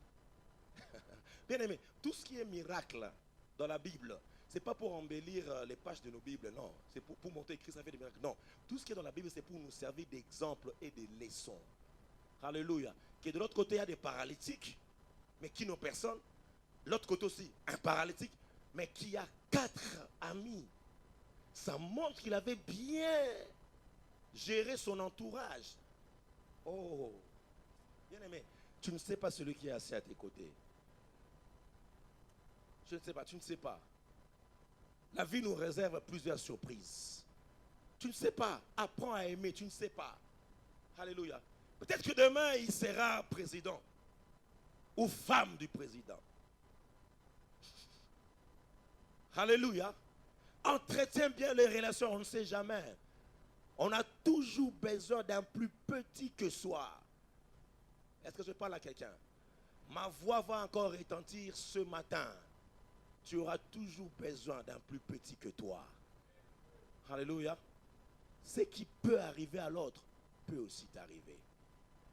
Bien aimé, tout ce qui est miracle dans la Bible, ce n'est pas pour embellir les pages de nos Bibles, non. C'est pour montrer que Christ a fait des miracles. Non, tout ce qui est dans la Bible, c'est pour nous servir d'exemple et de leçons. Alléluia. Que de l'autre côté, il y a des paralytiques, mais qui n'ont personne. L'autre côté aussi, un paralytique, mais qui a 4 amis. Ça montre qu'il avait bien géré son entourage. Oh, bien aimé, tu ne sais pas celui qui est assis à tes côtés. Je ne sais pas, tu ne sais pas. La vie nous réserve plusieurs surprises. Tu ne sais pas. Apprends à aimer, tu ne sais pas. Alléluia. Peut-être que demain, il sera président ou femme du président. Alléluia. Entretiens bien les relations, on ne sait jamais. On a toujours besoin d'un plus petit que soi. Est-ce que je parle à quelqu'un? Ma voix va encore retentir ce matin. Tu auras toujours besoin d'un plus petit que toi. Alléluia. Ce qui peut arriver à l'autre peut aussi t'arriver.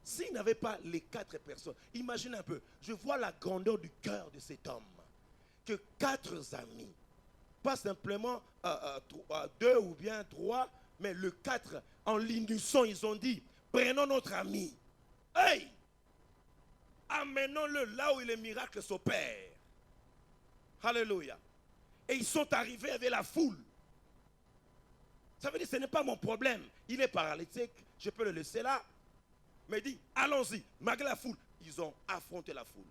S'il n'avait pas les 4 personnes, imagine un peu, je vois la grandeur du cœur de cet homme. Que 4 amis, pas simplement 2 ou bien 3, mais le 4, en l'unisson, ils ont dit, prenons notre ami. Hey! Amenons-le là où les miracles s'opèrent. Alléluia. Et ils sont arrivés avec la foule. Ça veut dire que ce n'est pas mon problème. Il est paralytique, je peux le laisser là. Mais il dit, allons-y. Malgré la foule, ils ont affronté la foule.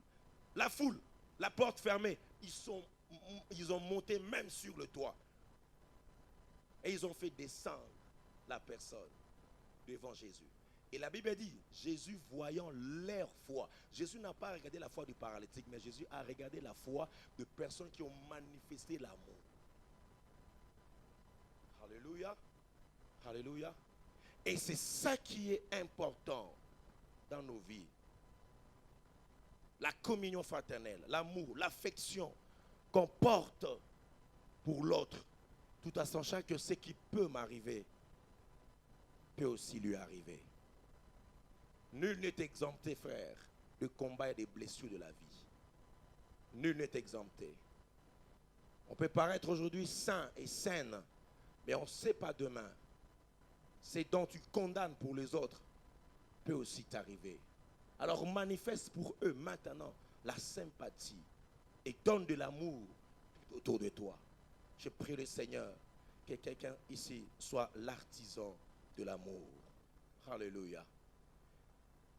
La foule, la porte fermée, ils ont monté même sur le toit. Et ils ont fait descendre la personne devant Jésus. Et la Bible dit, Jésus voyant leur foi. Jésus n'a pas regardé la foi du paralytique, mais Jésus a regardé la foi de personnes qui ont manifesté l'amour. Alléluia. Alléluia. Et c'est ça qui est important dans nos vies. La communion fraternelle, l'amour, l'affection qu'on porte pour l'autre, tout en sachant que ce qui peut m'arriver peut aussi lui arriver. Nul n'est exempté, frère, de combat et des blessures de la vie. Nul n'est exempté. On peut paraître aujourd'hui sain et saine, mais on ne sait pas demain. Ce dont tu condamnes pour les autres peut aussi t'arriver. Alors manifeste pour eux maintenant la sympathie et donne de l'amour autour de toi. Je prie le Seigneur que quelqu'un ici soit l'artisan de l'amour. Alléluia.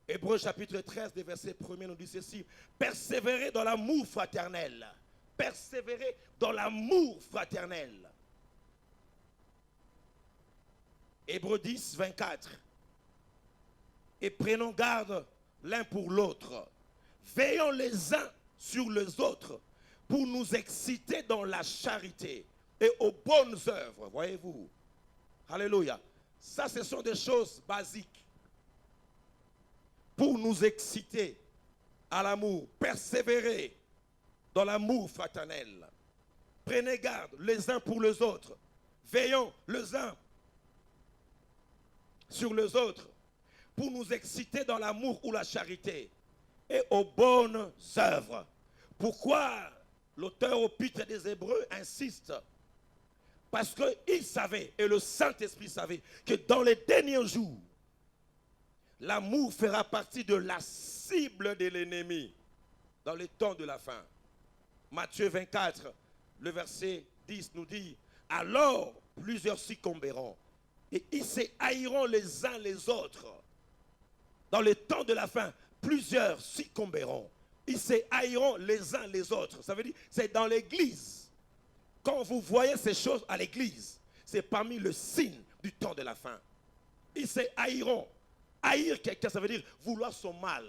Hébreux chapitre 13, des versets 1er nous dit ceci. Persévérez dans l'amour fraternel. Persévérez dans l'amour fraternel. Hébreux 10, 24. Et prenons garde l'un pour l'autre. Veillons les uns sur les autres pour nous exciter dans la charité et aux bonnes œuvres. Voyez-vous. Alléluia. Ça, ce sont des choses basiques. Pour nous exciter à l'amour. Persévérer dans l'amour fraternel. Prenez garde les uns pour les autres. Veillons les uns sur les autres pour nous exciter dans l'amour ou la charité et aux bonnes œuvres. Pourquoi l'auteur au Épître des Hébreux insiste? Parce qu'il savait, et le Saint-Esprit savait, que dans les derniers jours, l'amour fera partie de la cible de l'ennemi dans les temps de la fin. Matthieu 24, le verset 10 nous dit, alors plusieurs succomberont et ils se haïront les uns les autres. Dans les temps de la fin, plusieurs succomberont. Ils se haïront les uns les autres. Ça veut dire, c'est dans l'église. Quand vous voyez ces choses à l'église, c'est parmi le signe du temps de la fin. Ils se haïront. Haïr quelqu'un, ça veut dire vouloir son mal,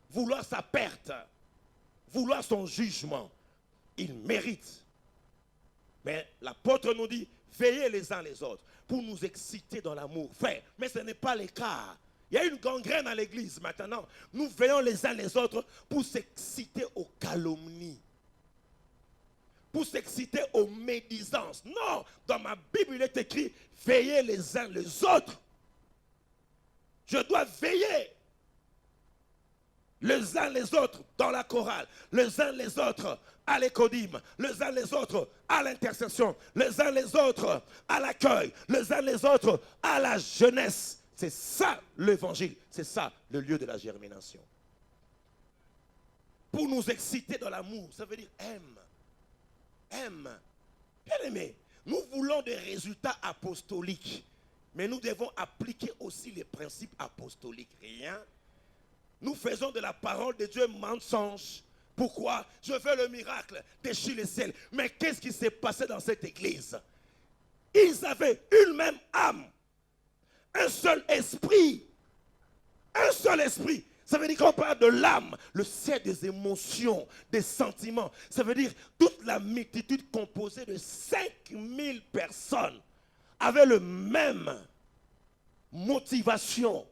vouloir sa perte, vouloir son jugement. Il mérite. Mais l'apôtre nous dit, veillez les uns les autres pour nous exciter dans l'amour. Frère, mais ce n'est pas le cas. Il y a une gangrène à l'église maintenant. Nous veillons les uns les autres pour s'exciter aux calomnies, pour s'exciter aux médisances. Non, dans ma Bible, il est écrit, veillez les uns les autres. Je dois veiller les uns les autres dans la chorale, les uns les autres à l'écodime, les uns les autres à l'intercession, les uns les autres à l'accueil, les uns les autres à la jeunesse. C'est ça l'évangile, c'est ça le lieu de la germination. Pour nous exciter dans l'amour, ça veut dire aime. Aime. Bien aimé, nous voulons des résultats apostoliques, mais nous devons appliquer aussi les principes apostoliques. Rien. Nous faisons de la parole de Dieu mensonge. Pourquoi? Je veux le miracle, déchire les ciels. Mais qu'est-ce qui s'est passé dans cette église? Ils avaient une même âme, un seul esprit. Un seul esprit. Ça veut dire qu'on parle de l'âme, le ciel des émotions, des sentiments. Ça veut dire toute la multitude composée de 5000 personnes avait le même motivation.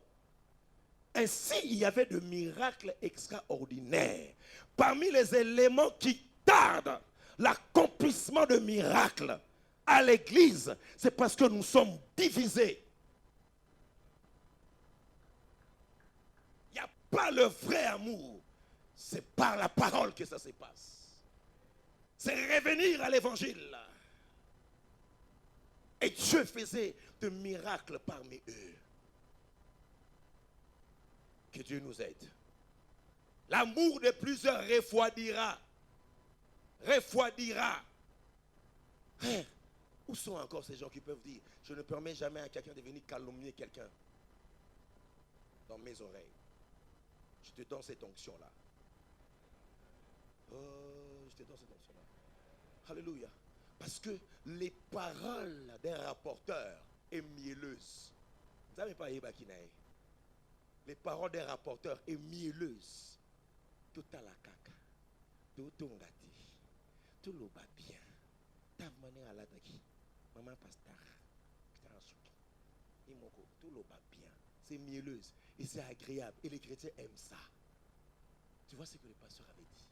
Ainsi, il y avait de miracles extraordinaires. Parmi les éléments qui tardent l'accomplissement de miracles à l'église, c'est parce que nous sommes divisés. Il n'y a pas le vrai amour. C'est par la parole que ça se passe. C'est revenir à l'évangile. Et Dieu faisait de miracles parmi eux. Que Dieu nous aide. L'amour de plusieurs refroidira. Refroidira. Frère, où sont encore ces gens qui peuvent dire, je ne permets jamais à quelqu'un de venir calomnier quelqu'un dans mes oreilles. Je te donne cette onction-là. Oh, je te donne cette onction-là. Alléluia. Parce que les paroles d'un rapporteur est mielleuse. Vous n'avez pas Bakinaï. Les paroles d'un rapporteur est mielleuse. Tout à la caca. Tout tongati. Tout le bas bien. Tav mané à la daki. Maman pasteur. Tout le bas bien. C'est mielleuse. Et c'est agréable. Et les chrétiens aiment ça. Tu vois ce que le pasteur avait dit.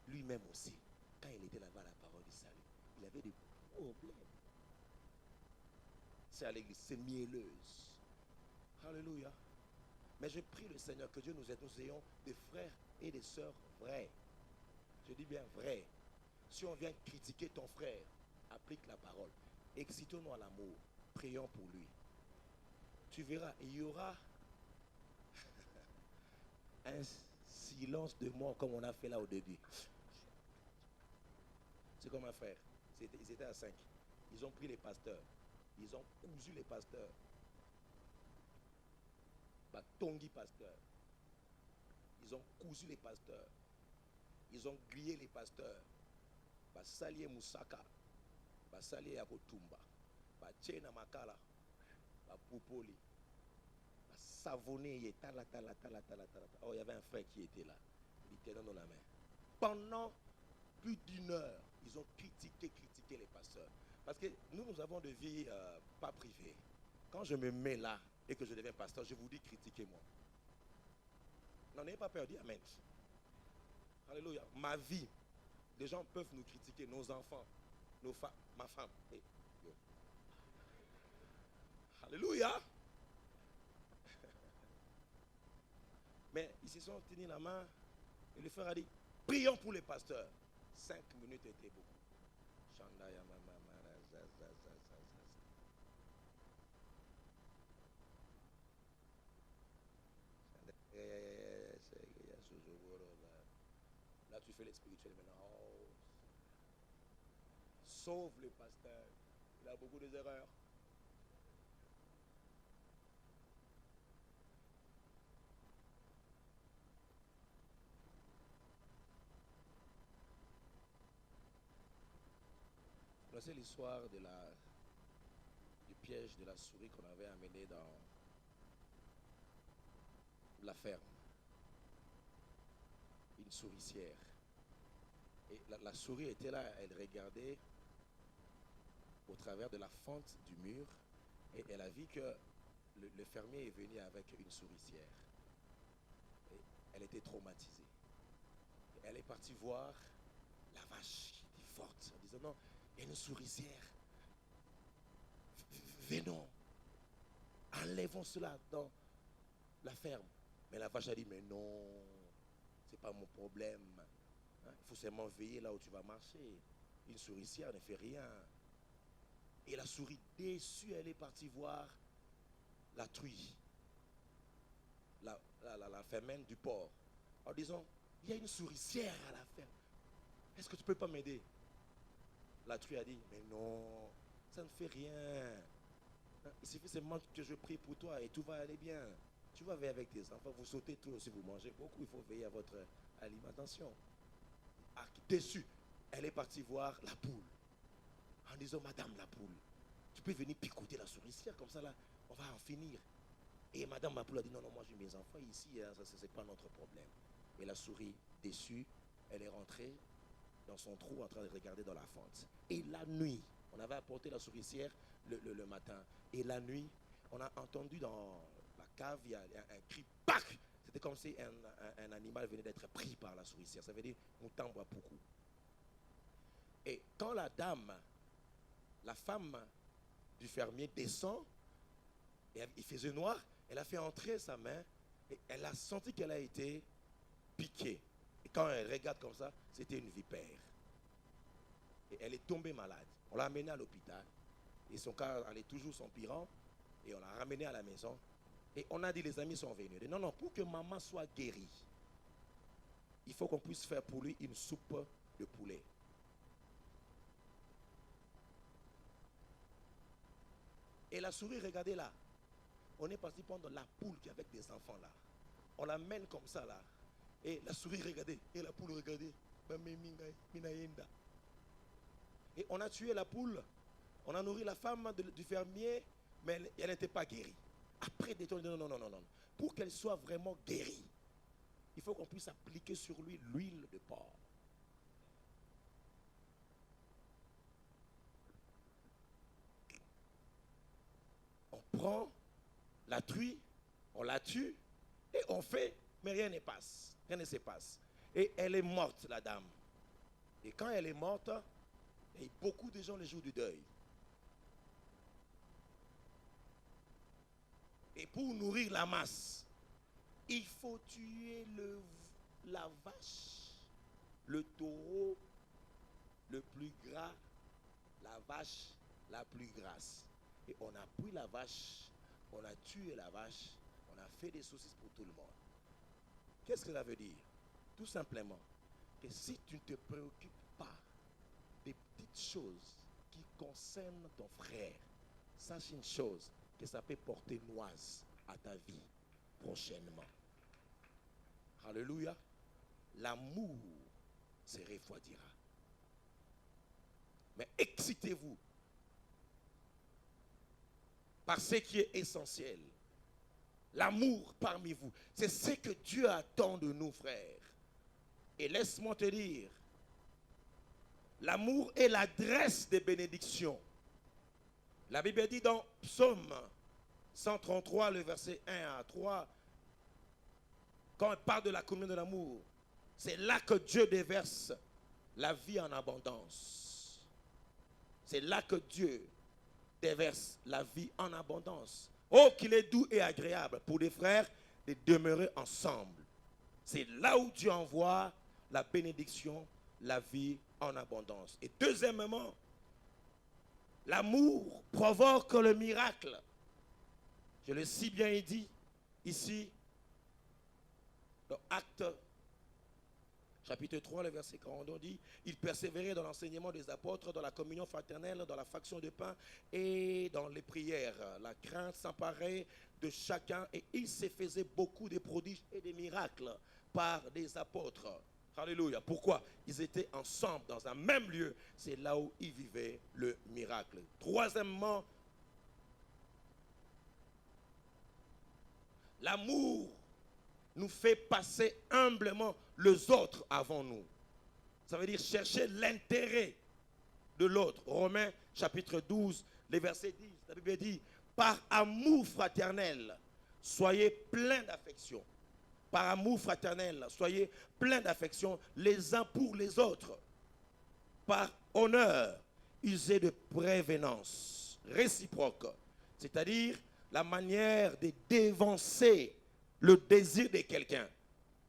Lui-même aussi. Quand il était là-bas à la parole du salut. Il avait des problèmes. C'est à l'église. C'est mielleuse. Alléluia. Mais je prie le Seigneur que Dieu nous aide. Nous ayons des frères et des sœurs vrais. Je dis bien vrais. Si on vient critiquer ton frère, applique la parole. Excitons-nous à l'amour. Prions pour lui. Tu verras, il y aura un silence de mort comme on a fait là au début. C'est comme un frère. Ils étaient à 5. Ils ont pris les pasteurs. Ils ont cousu les pasteurs. Tongi pasteur. Ils ont cousu les pasteurs. Ils ont grillé les pasteurs. Salié Moussaka. Salié Yakotumba. Tchena Makala. Poupoli. Savonné. Oh, il y avait un frère qui était là. Il tenait dans la main. Pendant plus d'une heure, ils ont critiqué les pasteurs. Parce que nous avons de vie pas privée. Quand je me mets là et que je deviens pasteur, je vous dis critiquez-moi. N'en ayez pas peur, dis amen. Alléluia. Ma vie, les gens peuvent nous critiquer, nos enfants, nos femmes, ma femme. Hey, alléluia. Mais ils se sont tenus la main et le frère a dit, prions pour les pasteurs. 5 minutes étaient beaucoup. Là, tu fais les spirituels maintenant. Oh. Sauve le pasteur. Il a beaucoup d'erreurs. C'est l'histoire du piège de la souris qu'on avait amené dans la ferme. Une souricière. Et la souris était là, elle regardait au travers de la fente du mur et elle a vu que le fermier est venu avec une souricière. Et elle était traumatisée. Et elle est partie voir la vache qui était forte en disant non, il y a une souricière. Venons, enlevons cela dans la ferme. Mais la vache a dit mais non, c'est pas mon problème. Il faut seulement veiller là où tu vas marcher. Une souricière ne fait rien. Et la souris déçue, elle est partie voir la truie, la femelle du porc, en disant, il y a une souricière à la ferme. Est-ce que tu ne peux pas m'aider? La truie a dit, mais non, ça ne fait rien. Il suffit seulement que je prie pour toi et tout va aller bien. Tu vas veiller avec tes enfants, vous sautez tout aussi, vous mangez beaucoup, il faut veiller à votre alimentation. Déçue, elle est partie voir la poule en disant, Madame la poule, tu peux venir picoter la souricière comme ça là, on va en finir. Et madame ma poule a dit non, non, moi j'ai mes enfants ici, hein, ça c'est pas notre problème. Et la souris, déçue, elle est rentrée dans son trou en train de regarder dans la fente. Et la nuit, on avait apporté la souricière le matin. Et la nuit, on a entendu dans la cave, il y a un cri, pac! C'était comme si un animal venait d'être pris par la souricière. Ça veut dire, on t'envoie beaucoup. Et quand la dame, la femme du fermier descend, et il faisait noir, elle a fait entrer sa main, et elle a senti qu'elle a été piquée. Et quand elle regarde comme ça, c'était une vipère. Et elle est tombée malade. On l'a amenée à l'hôpital. Et son cas allait toujours s'empirant. Et on l'a ramenée à la maison. Et on a dit, les amis sont venus. Non, non, pour que maman soit guérie, il faut qu'on puisse faire pour lui une soupe de poulet. Et la souris, regardez là. On est parti prendre la poule qui est avec des enfants là. On l'amène comme ça là. Et la souris, regardez. Et la poule, regardez. Et on a tué la poule. On a nourri la femme du fermier, mais elle n'était pas guérie. Après, non, non, non, non, non. Pour qu'elle soit vraiment guérie, il faut qu'on puisse appliquer sur lui l'huile de porc. On prend la truie, on la tue, et on fait, mais rien ne passe. Rien ne se passe. Et elle est morte, la dame. Et quand elle est morte, et beaucoup de gens le jour du deuil. Et pour nourrir la masse, il faut tuer la vache, le taureau le plus gras, la vache la plus grasse. Et on a pris la vache, on a tué la vache, on a fait des saucisses pour tout le monde. Qu'est-ce que ça veut dire? Tout simplement que si tu ne te préoccupes pas des petites choses qui concernent ton frère, sache une chose, que ça peut porter noise à ta vie prochainement. Alléluia. L'amour se refroidira. Mais excitez-vous par ce qui est essentiel. L'amour parmi vous. C'est ce que Dieu attend de nous, frères. Et laisse-moi te dire, l'amour est l'adresse des bénédictions. La Bible dit dans Psaume 133, le verset 1 à 3, quand elle parle de la communion de l'amour, c'est là que Dieu déverse la vie en abondance. C'est là que Dieu déverse la vie en abondance. Oh, qu'il est doux et agréable pour les frères de demeurer ensemble. C'est là où Dieu envoie la bénédiction, la vie en abondance. Et deuxièmement, l'amour provoque le miracle. Je l'ai si bien dit ici, dans Actes, chapitre 3, le verset 42 dit, il persévérait dans l'enseignement des apôtres, dans la communion fraternelle, dans la fraction de pain et dans les prières. La crainte s'emparait de chacun et il se faisait beaucoup de prodiges et de miracles par des apôtres. Alléluia. Pourquoi? Ils étaient ensemble dans un même lieu. C'est là où ils vivaient le miracle. Troisièmement, l'amour nous fait passer humblement les autres avant nous. Ça veut dire chercher l'intérêt de l'autre. Romains chapitre 12, le verset 10. La Bible dit, par amour fraternel, soyez pleins d'affection. Par amour fraternel, soyez pleins d'affection les uns pour les autres. Par honneur, usez de prévenance réciproque. C'est-à-dire la manière de dévancer le désir de quelqu'un.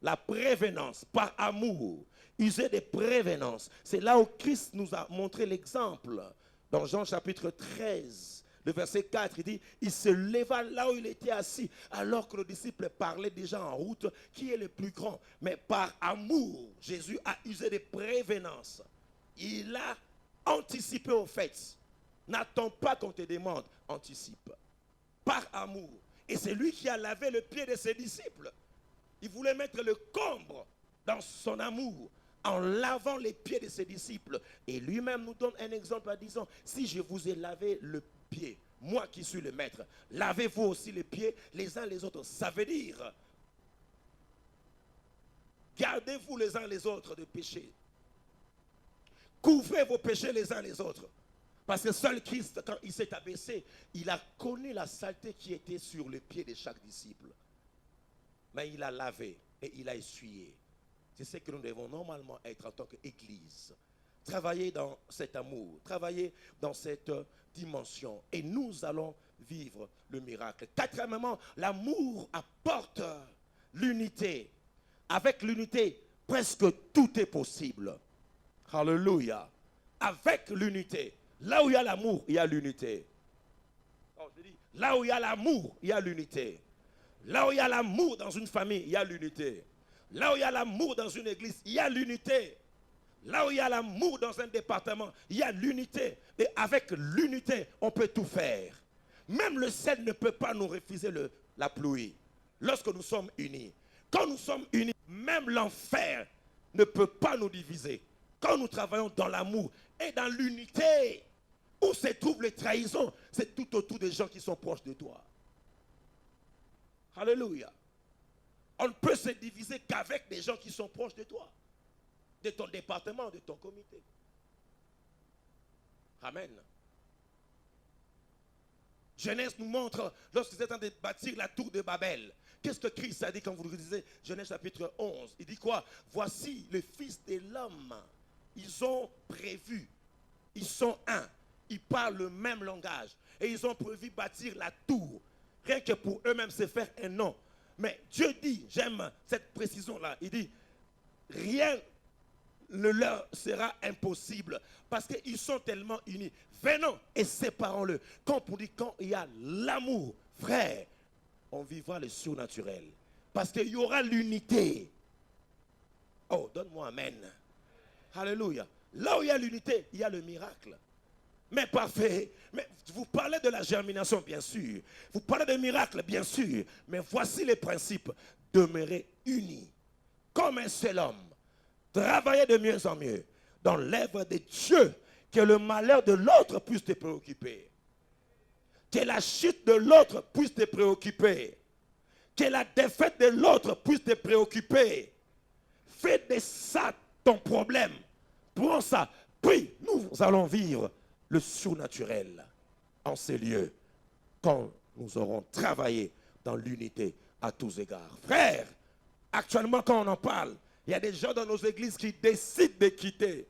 La prévenance, par amour, user de prévenance. C'est là où Christ nous a montré l'exemple. Dans Jean chapitre 13, le verset 4, il dit, il se leva là où il était assis, alors que le disciple parlait déjà en route, qui est le plus grand. Mais par amour, Jésus a usé de prévenance. Il a anticipé au fait. N'attends pas qu'on te demande, anticipe. Par amour. Et c'est lui qui a lavé le pied de ses disciples. Il voulait mettre le comble dans son amour en lavant les pieds de ses disciples. Et lui-même nous donne un exemple en disant, si je vous ai lavé pieds. Moi qui suis le maître, lavez-vous aussi les pieds les uns les autres. Ça veut dire, gardez-vous les uns les autres de péché. Couvrez vos péchés les uns les autres. Parce que seul Christ, quand il s'est abaissé, il a connu la saleté qui était sur les pieds de chaque disciple. Mais il a lavé et il a essuyé. C'est ce que nous devons normalement être en tant qu'Église. Travailler dans cet amour, travailler dans cette dimension. Et nous allons vivre le miracle. Quatrièmement, l'amour apporte l'unité. Avec l'unité, presque tout est possible. Alléluia. Avec l'unité. Là où il y a l'amour, il y a l'unité. Oh, je dis, là où il y a l'amour, il y a l'unité. Là où il y a l'amour dans une famille, il y a l'unité. Là où il y a l'amour dans une église, il y a l'unité. Là où il y a l'amour dans un département, il y a l'unité. Et avec l'unité, on peut tout faire. Même le ciel ne peut pas nous refuser la pluie lorsque nous sommes unis. Quand nous sommes unis, même l'enfer ne peut pas nous diviser. Quand nous travaillons dans l'amour et dans l'unité, où se trouvent les trahisons, c'est tout autour des gens qui sont proches de toi. Alléluia. On ne peut se diviser qu'avec des gens qui sont proches de toi, de ton département, de ton comité. Amen. Genèse nous montre, lorsqu'ils étaient en train de bâtir la tour de Babel, qu'est-ce que Christ a dit quand vous le lisez? Genèse chapitre 11. Il dit quoi? Voici les fils de l'homme. Ils ont prévu. Ils sont un. Ils parlent le même langage. Et ils ont prévu bâtir la tour. Rien que pour eux-mêmes se faire un nom. Mais Dieu dit, j'aime cette précision-là, il dit, rien ne leur sera impossible. Parce qu'ils sont tellement unis. Venons et séparons-le. Quand il y a l'amour, frère, on vivra le surnaturel. Parce qu'il y aura l'unité. Oh, donne-moi amen. Alléluia. Là où il y a l'unité, il y a le miracle. Mais parfait. Mais vous parlez de la germination, bien sûr. Vous parlez de miracle, bien sûr. Mais voici les principes. Demeurer unis, comme un seul homme. Travailler de mieux en mieux dans l'œuvre de Dieu. Que le malheur de l'autre puisse te préoccuper. Que la chute de l'autre puisse te préoccuper. Que la défaite de l'autre puisse te préoccuper. Fais de ça ton problème. Prends ça. Puis nous allons vivre le surnaturel en ces lieux quand nous aurons travaillé dans l'unité à tous égards. Frères, actuellement quand on en parle, il y a des gens dans nos églises qui décident de quitter.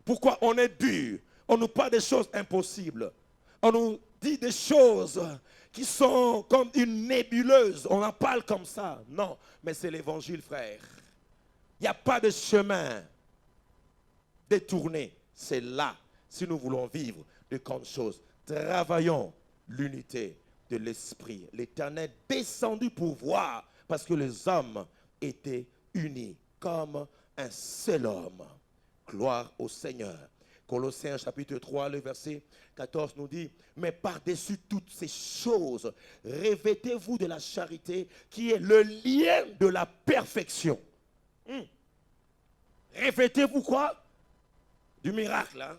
Pourquoi? On est dur. On nous parle des choses impossibles. On nous dit des choses qui sont comme une nébuleuse. On en parle comme ça. Non, mais c'est l'évangile, frère. Il n'y a pas de chemin détourné. C'est là, si nous voulons vivre de grandes choses. Travaillons l'unité de l'esprit. L'Éternel descendu pour voir, parce que les hommes étaient unis comme un seul homme. Gloire au Seigneur. Colossiens chapitre 3, le verset 14 nous dit, mais par-dessus toutes ces choses, revêtez-vous de la charité qui est le lien de la perfection. Revêtez-vous quoi? Du miracle. Hein?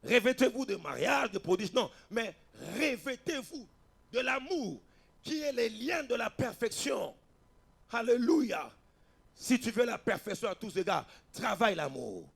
Revêtez-vous de mariage, de prodige. Non, mais revêtez-vous de l'amour qui est le lien de la perfection. Alléluia. Si tu veux la perfection à tous égards, travaille l'amour.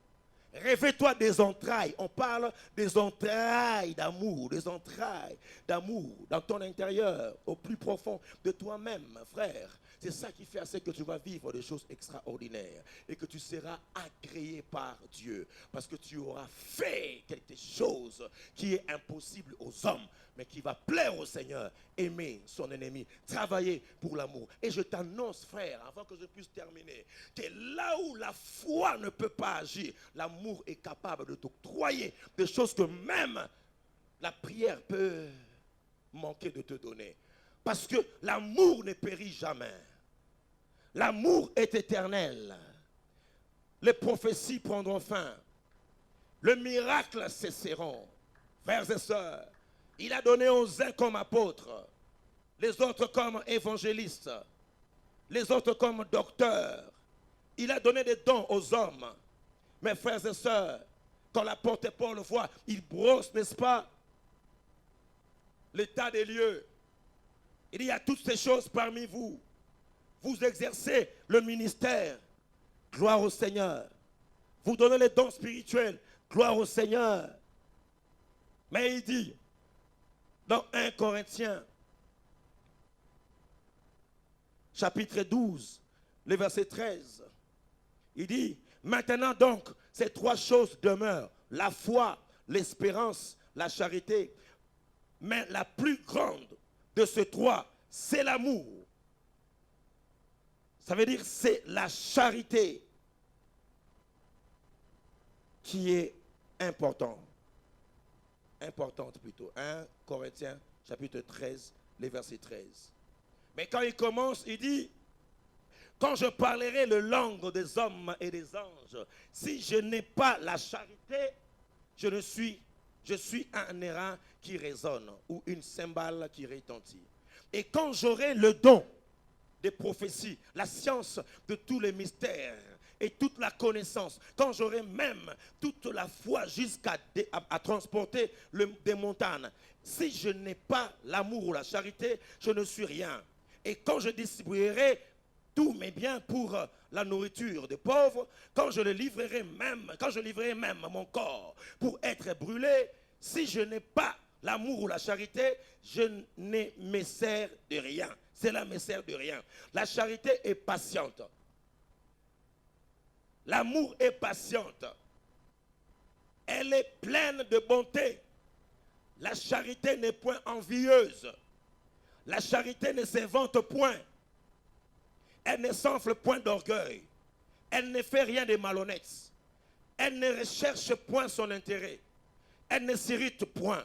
Revêt-toi des entrailles. On parle des entrailles d'amour, des entrailles d'amour dans ton intérieur, au plus profond de toi-même, frère. C'est ça qui fait à ce que tu vas vivre des choses extraordinaires et que tu seras agréé par Dieu. Parce que tu auras fait quelque chose qui est impossible aux hommes, mais qui va plaire au Seigneur. Aimer son ennemi, travailler pour l'amour. Et je t'annonce, frère, avant que je puisse terminer, que là où la foi ne peut pas agir, l'amour est capable de t'octroyer des choses que même la prière peut manquer de te donner. Parce que l'amour ne périt jamais. L'amour est éternel. Les prophéties prendront fin. Le miracle cesseront. Frères et sœurs, il a donné aux uns comme apôtres, les autres comme évangélistes, les autres comme docteurs. Il a donné des dons aux hommes. Mes frères et sœurs, quand l'apôtre Paul le voit, il brosse, n'est-ce pas, l'état des lieux. Il y a toutes ces choses parmi vous. Vous exercez le ministère. Gloire au Seigneur. Vous donnez les dons spirituels. Gloire au Seigneur. Mais il dit, dans 1 Corinthiens, chapitre 12, le verset 13, il dit, maintenant donc, ces trois choses demeurent, la foi, l'espérance, la charité. Mais la plus grande de ces trois, c'est l'amour. Ça veut dire c'est la charité qui est importante. Importante plutôt. 1 Corinthiens chapitre 13, les versets 13. Mais quand il commence, il dit, quand je parlerai le langue des hommes et des anges, si je n'ai pas la charité, je suis un airain qui résonne ou une cymbale qui retentit. Et quand j'aurai le don des prophéties, la science de tous les mystères et toute la connaissance, quand j'aurai même toute la foi jusqu'à à transporter des montagnes, si je n'ai pas l'amour ou la charité, je ne suis rien. Et quand je distribuerai tous mes biens pour la nourriture des pauvres, quand je livrerai même mon corps pour être brûlé, si je n'ai pas l'amour ou la charité, je ne me sers de rien. Cela ne me sert de rien. La charité est patiente. L'amour est patiente. Elle est pleine de bonté. La charité n'est point envieuse. La charité ne s'invente point. Elle ne s'enfle point d'orgueil. Elle ne fait rien de malhonnête. Elle ne recherche point son intérêt. Elle ne s'irrite point.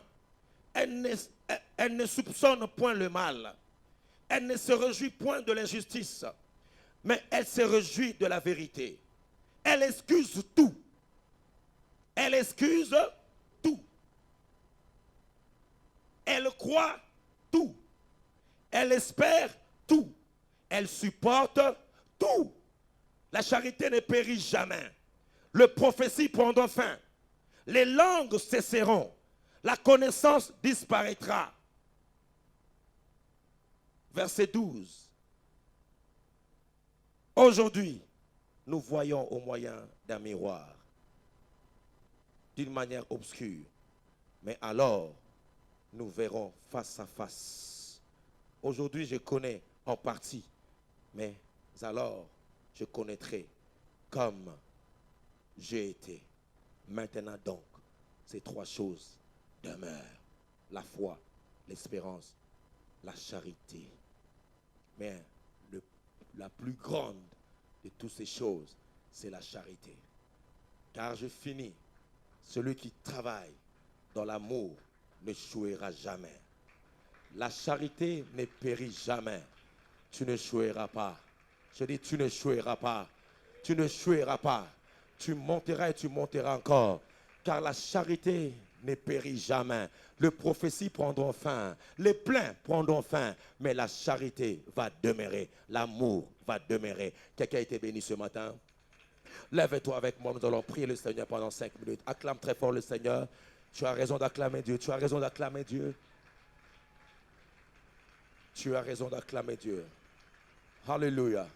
Elle ne soupçonne point le mal. Elle ne se réjouit point de l'injustice. Mais elle se réjouit de la vérité. Elle excuse tout. Elle excuse tout. Elle croit tout. Elle espère tout. Elle supporte tout. La charité ne périt jamais. Les prophéties prendront fin. Les langues cesseront. La connaissance disparaîtra. Verset 12. Aujourd'hui, nous voyons au moyen d'un miroir, d'une manière obscure. Mais alors, nous verrons face à face. Aujourd'hui, je connais en partie. Mais alors, je connaîtrai comme j'ai été. Maintenant donc, ces trois choses demeurent. La foi, l'espérance, la charité. Mais la plus grande de toutes ces choses, c'est la charité. Car je finis, celui qui travaille dans l'amour ne jouera jamais. La charité ne périt jamais. Tu ne joueras pas. Je dis, tu ne joueras pas. Tu ne joueras pas. Tu monteras et tu monteras encore. Car la charité ne périt jamais. Les prophéties prendront fin. Les plaies prendront fin. Mais la charité va demeurer. L'amour va demeurer. Quelqu'un a été béni ce matin? Lève-toi avec moi. Nous allons prier le Seigneur pendant 5 minutes. Acclame très fort le Seigneur. Tu as raison d'acclamer Dieu. Tu as raison d'acclamer Dieu. Tu as raison d'acclamer Dieu. Alléluia.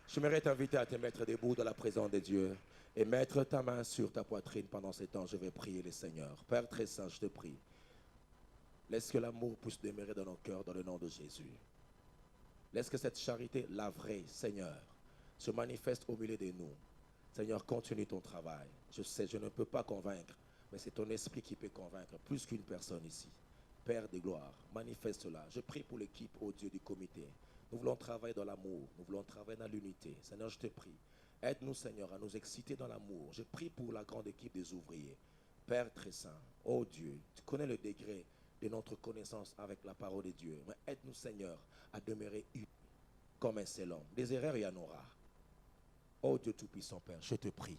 J'aimerais t'inviter à te mettre debout dans la présence de Dieu et mettre ta main sur ta poitrine pendant ces temps. Je vais prier le Seigneur. Père très saint, je te prie. Laisse que l'amour puisse demeurer dans nos cœurs dans le nom de Jésus. Laisse que cette charité, la vraie, Seigneur, se manifeste au milieu de nous. Seigneur, continue ton travail. Je sais, je ne peux pas convaincre, mais c'est ton esprit qui peut convaincre plus qu'une personne ici. Père de gloire, manifeste cela. Je prie pour l'équipe, ô Dieu du comité. Nous voulons travailler dans l'amour, nous voulons travailler dans l'unité. Seigneur, je te prie. Aide-nous, Seigneur, à nous exciter dans l'amour. Je prie pour la grande équipe des ouvriers. Père très saint, ô Dieu, tu connais le degré de notre connaissance avec la parole de Dieu. Mais aide-nous, Seigneur, à demeurer unis comme un seul homme. Des erreurs, il y en aura. Ô Dieu Tout-Puissant, Père, je te prie.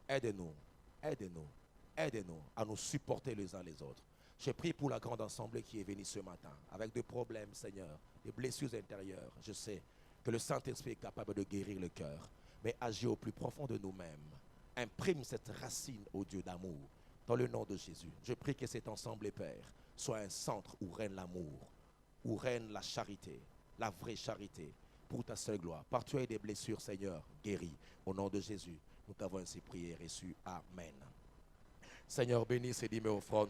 Aide-nous, aide-nous, aide-nous à nous supporter les uns les autres. Je prie pour la grande assemblée qui est venue ce matin, avec des problèmes, Seigneur, des blessures intérieures. Je sais que le Saint-Esprit est capable de guérir le cœur, mais agis au plus profond de nous-mêmes. Imprime cette racine au Dieu d'amour Dans le nom de Jésus, je prie que cet ensemble, Père, soit un centre où règne l'amour, où règne la charité, la vraie charité, pour ta seule gloire. Par toi et des blessures, Seigneur, guéris. Au nom de Jésus, nous t'avons ainsi prié et reçu. Amen. Seigneur, bénis et dis-moi offrande.